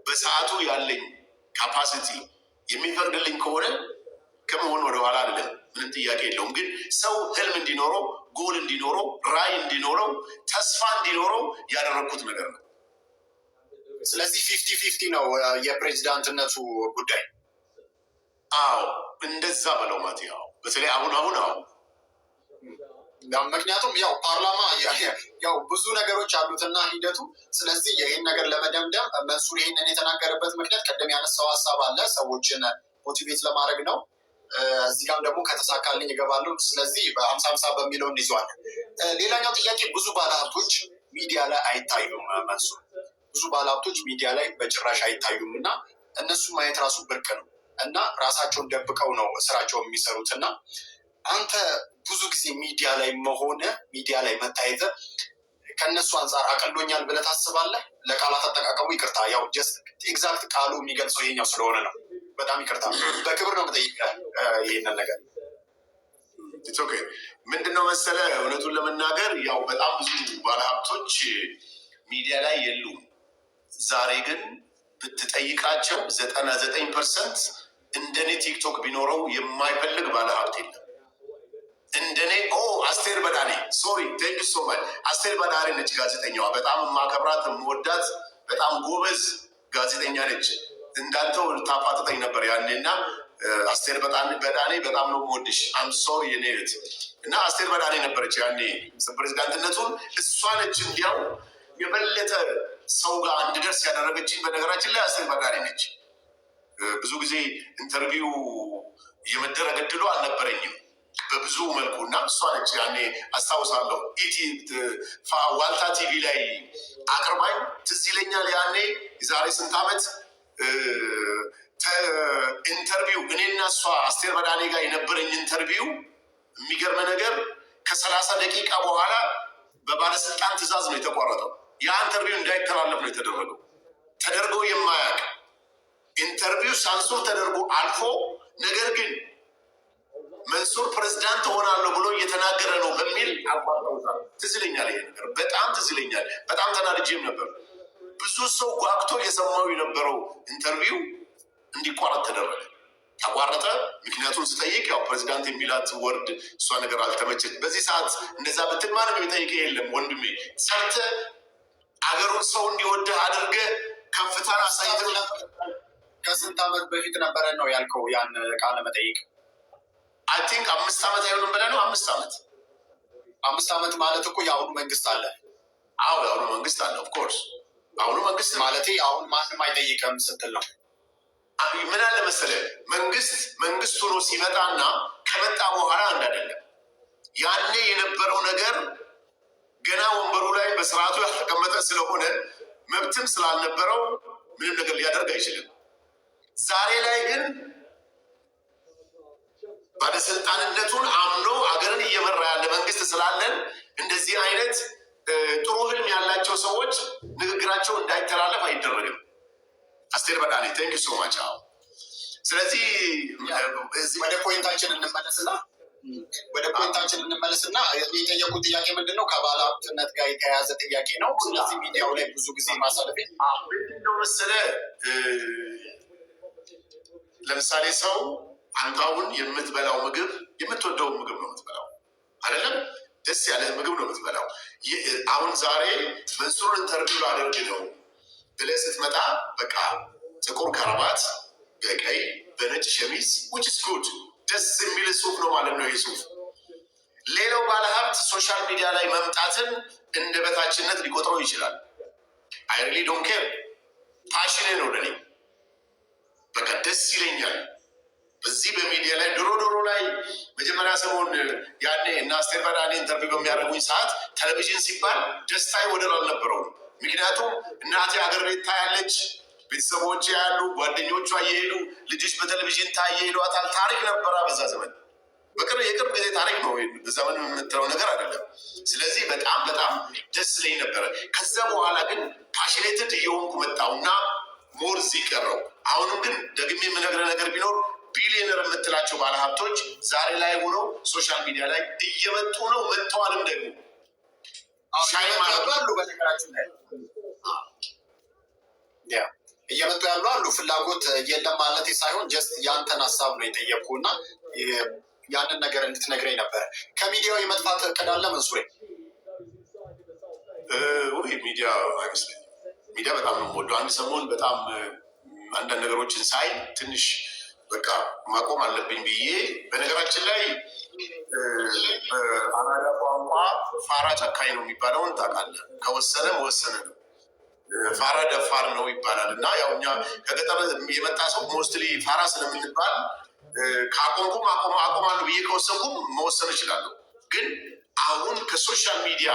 በሰዓቱ ያለኝ ካፓሲቲ የሚፈቅድልኝ ከሆነ ከመሆን ወደኋላ አይደለም፣ ምንም ጥያቄ የለውም። ግን ሰው ህልም እንዲኖረው፣ ጎል እንዲኖረው፣ ራዕይ እንዲኖረው፣ ተስፋ እንዲኖረው ያደረግኩት ነገር ነው። ስለዚህ 50-50 ነው የፕሬዚዳንትነቱ ጉዳይ። አዎ እንደዛ በለው ማቲያው፣ በተለይ አሁን ምክንያቱም ያው ፓርላማ ያው ብዙ ነገሮች አሉትና ሂደቱ። ስለዚህ ይህን ነገር ለመደምደም መንሱር ይህንን የተናገረበት ምክንያት ቀደም ያነሳው ሀሳብ አለ፣ ሰዎችን ሞቲቬት ለማድረግ ነው። እዚህ ጋም ደግሞ ከተሳካልኝ ይገባሉ። ስለዚህ በ50-50 በሚለው እንይዘዋለን። ሌላኛው ጥያቄ ብዙ ባለሀብቶች ሚዲያ ላይ አይታዩም መንሱር፣ ብዙ ባለሀብቶች ሚዲያ ላይ በጭራሽ አይታዩም እና እነሱ ማየት ራሱ ብርቅ ነው እና ራሳቸውን ደብቀው ነው ስራቸውን የሚሰሩት። እና አንተ ብዙ ጊዜ ሚዲያ ላይ ሚዲያ ላይ መታየት ከእነሱ አንጻር አቀሎኛል ብለህ ታስባለህ? ለቃላት አጠቃቀሙ ይቅርታ፣ ያው ጀስት ኤግዛክት ቃሉ የሚገልጸው ይሄኛው ስለሆነ ነው። በጣም ይቅርታ፣ በክብር ነው የምጠይቀህ ይህንን ነገር። ምንድነው መሰለህ፣ እውነቱን ለመናገር ያው በጣም ብዙ ባለሀብቶች ሚዲያ ላይ የሉም። ዛሬ ግን ብትጠይቃቸው 99% እንደኔ ቲክቶክ ቢኖረው የማይፈልግ ባለሀብት የለም። እንደኔ አስቴር በዳኔ ቴንክ ዩ ሶ ማች። አስቴር በዳኔ ነች ጋዜጠኛዋ፣ በጣም የማከብራት የምወዳት በጣም ጎበዝ ጋዜጠኛ ነች። እንዳንተው ታፋጥጠኝ ነበር ያኔ እና አስቴር በዳኔ በጣም ነው የምወድሽ። አም ሶሪ የኔ እህት እና አስቴር በዳኔ ነበረች ያኔ ፕሬዚዳንትነቱን እሷ ነች እንዲያው የበለጠ ሰው ጋር እንድደርስ ያደረገችኝ። በነገራችን ላይ አስቴር በዳኔ ነች። ብዙ ጊዜ ኢንተርቪው የመደረግ እድሉ አልነበረኝም በብዙ መልኩ እና እሷ ነች ያኔ አስታውሳለሁ። ዋልታ ቲቪ ላይ አቅርባኝ ትዝ ይለኛል። ያኔ የዛሬ ስንት ዓመት ኢንተርቪው እኔና እሷ አስቴር በዳኔ ጋር የነበረኝ ኢንተርቪው የሚገርም ነገር ከ30 ደቂቃ በኋላ በባለስልጣን ትዕዛዝ ነው የተቋረጠው። ያ ኢንተርቪው እንዳይተላለፍ ነው የተደረገው። ተደርጎ የማያውቅ ኢንተርቪው ሳንሱር ተደርጎ አልፎ፣ ነገር ግን መንሱር ፕሬዚዳንት ሆናለሁ ብሎ እየተናገረ ነው በሚል አቋርጠውታል። ትዝ ይለኛል፣ ይሄ ነገር በጣም ትዝ ይለኛል። በጣም ተናድጄም ነበር። ብዙ ሰው ጓግቶ የሰማው የነበረው ኢንተርቪው እንዲቋረጥ ተደረገ። ተቋረጠ። ምክንያቱም ስጠይቅ ያው ፕሬዚዳንት የሚላት ወርድ እሷ ነገር አልተመቸኝ። በዚህ ሰዓት እንደዛ ብትል ማንም የሚጠይቅ የለም ወንድሜ። ሰርተ አገሩን ሰው እንዲወድህ አድርገ ከፍታን አሳይተ ከስንት ዓመት በፊት ነበረ ነው ያልከው ያን ቃለ መጠይቅ? አይ ቲንክ 5 ዓመት አይሆንም ብለህ ነው? 5 ዓመት ማለት እኮ የአሁኑ መንግስት አለ። አዎ የአሁኑ መንግስት አለ። ኦፍኮርስ አሁኑ መንግስት ማለት አሁን ማንም አይጠይቅም ስትል ነው። ምን አለ መሰለህ መንግስት ሆኖ ሲመጣና ከመጣ በኋላ አንድ አይደለም። ያኔ የነበረው ነገር ገና ወንበሩ ላይ በስርዓቱ ያልተቀመጠ ስለሆነ መብትም ስላልነበረው ምንም ነገር ሊያደርግ አይችልም። ዛሬ ላይ ግን ባለስልጣንነቱን አምኖ አገርን እየመራ ያለ መንግስት ስላለን እንደዚህ አይነት ጥሩ ህልም ያላቸው ሰዎች ንግግራቸው እንዳይተላለፍ አይደረግም። አስቴር በዳኔ ቴንክ ዩ ሶ ማች። ስለዚህ ወደ ፖይንታችን እንመለስና የጠየቁት ጥያቄ ምንድን ነው? ከባለ ሀብትነት ጋር የተያያዘ ጥያቄ ነው። ስለዚህ ሚዲያው ላይ ብዙ ጊዜ ማሳለፍ ምንድነው መሰለህ፣ ለምሳሌ ሰው አንተ አሁን የምትበላው ምግብ የምትወደውን ምግብ ነው የምትበላው አይደለም? ደስ ያለህ ምግብ ነው የምትበላው። አሁን ዛሬ መንሱርን ኢንተርቪው ላደርግ ነው ብለህ ስትመጣ በቃ ጥቁር ከረባት በቀይ በነጭ ሸሚዝ which is good ደስ የሚል ሱፍ ነው ማለት ነው። ይህ ሱፍ ሌላው ባለሀብት ሶሻል ሚዲያ ላይ መምጣትን እንደ በታችነት ሊቆጥረው ይችላል። I really don't care። ፓሽኔ ነው ለኔ። በቃ ደስ ይለኛል በዚህ በሚዲያ ላይ ድሮ ላይ መጀመሪያ ሰሞን ያኔ እና አስቴር በዳኔ ኢንተርቪው በሚያደርጉኝ ሰዓት ቴሌቪዥን ሲባል ደስታዬ ወደር አልነበረውም። ምክንያቱም እናቴ ሀገር ቤት ታያለች፣ ቤተሰቦች ያሉ ጓደኞቿ እየሄዱ ልጆች በቴሌቪዥን ታየ ይሏታል። ታሪክ ነበራ በዛ ዘመን። የቅርብ ጊዜ ታሪክ ነው፣ በዘመን የምትለው ነገር አይደለም። ስለዚህ በጣም ደስ ላይ ነበረ። ከዛ በኋላ ግን ፓሽኔትድ እየሆንኩ መጣውና ሞርዝ ይቀረው። አሁንም ግን ደግሜ የምነግርህ ነገር ቢኖር ቢሊዮነር የምትላቸው ባለሀብቶች ዛሬ ላይ ሆነው ሶሻል ሚዲያ ላይ እየመጡ ነው። መጥተዋልም ደግሞ አሉ። በነገራችን ላይ እየመጡ ያሉ አሉ። ፍላጎት የለም ማለት ሳይሆን ጀስት ያንተን ሀሳብ ነው የጠየቅኩ እና ያንን ነገር እንድትነግረኝ ነበረ። ከሚዲያው የመጥፋት እቅድ አለ መንሱሬ? ሚዲያ አይመስለኝም። ሚዲያ በጣም ነው የምወደው። አንድ ሰሞን በጣም አንዳንድ ነገሮችን ሳይ ትንሽ በቃ ማቆም አለብኝ ብዬ፣ በነገራችን ላይ በአራዳ ቋንቋ ፋራ ጨካኝ ነው የሚባለውን ታውቃለህ? ከወሰነ መወሰነ ነው። ፋራ ደፋር ነው ይባላል። እና ያው እኛ ከገጠር የመጣ ሰው ሞስትሊ ፋራ ስለምንባል ከአቆምኩም አቆማለሁ ብዬ ከወሰንኩም መወሰን እችላለሁ። ግን አሁን ከሶሻል ሚዲያ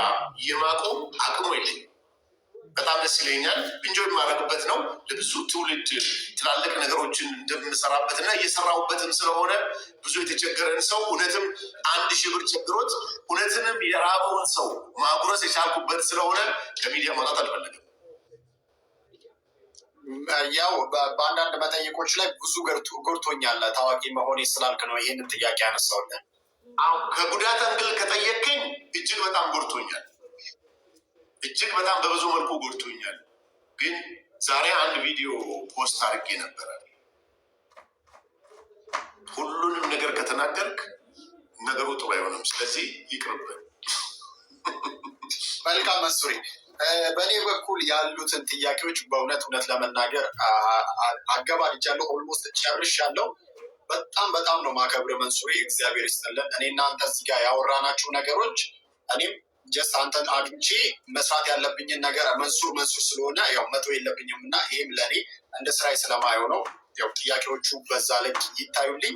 የማቆም አቅሙ የለኝም። በጣም ደስ ይለኛል። ኢንጆይ የማደርግበት ነው። ለብዙ ትውልድ ትላልቅ ነገሮችን እንደምሰራበት እና እየሰራሁበትም ስለሆነ ብዙ የተቸገረን ሰው እውነትም 1000 ብር ቸግሮት እውነትንም የራበውን ሰው ማጉረስ የቻልኩበት ስለሆነ ከሚዲያ ማውጣት አልፈለግም። ያው በአንዳንድ መጠይቆች ላይ ብዙ ጎድቶኛል ታዋቂ መሆኔ ስላልክ ነው ይህንን ጥያቄ ያነሳውለን። ከጉዳት አንግል ከጠየቀኝ እጅግ በጣም ጎድቶኛል። እጅግ በጣም በብዙ መልኩ ጎድቶኛል። ግን ዛሬ አንድ ቪዲዮ ፖስት አድርጌ ነበረ። ሁሉንም ነገር ከተናገርክ ነገሩ ጥሩ አይሆንም። ስለዚህ ይቅርብን። መልካም መንሱሬ፣ በእኔ በኩል ያሉትን ጥያቄዎች በእውነት ለመናገር አገባድጃለሁ። ኦልሞስት ጨርሻለሁ። በጣም ነው ማከብር መንሱሬ፣ እግዚአብሔር ይስጥልን። እኔ እናንተ እዚህ ጋር ያወራናቸው ነገሮች እኔም ጀስት አንተን አግኝቼ መስራት ያለብኝን ነገር መንሱር ስለሆነ ያው መተው የለብኝም እና ይህም ለእኔ እንደ ስራዬ ስለማየው ነው። ያው ጥያቄዎቹ በዛ ልክ ይታዩልኝ።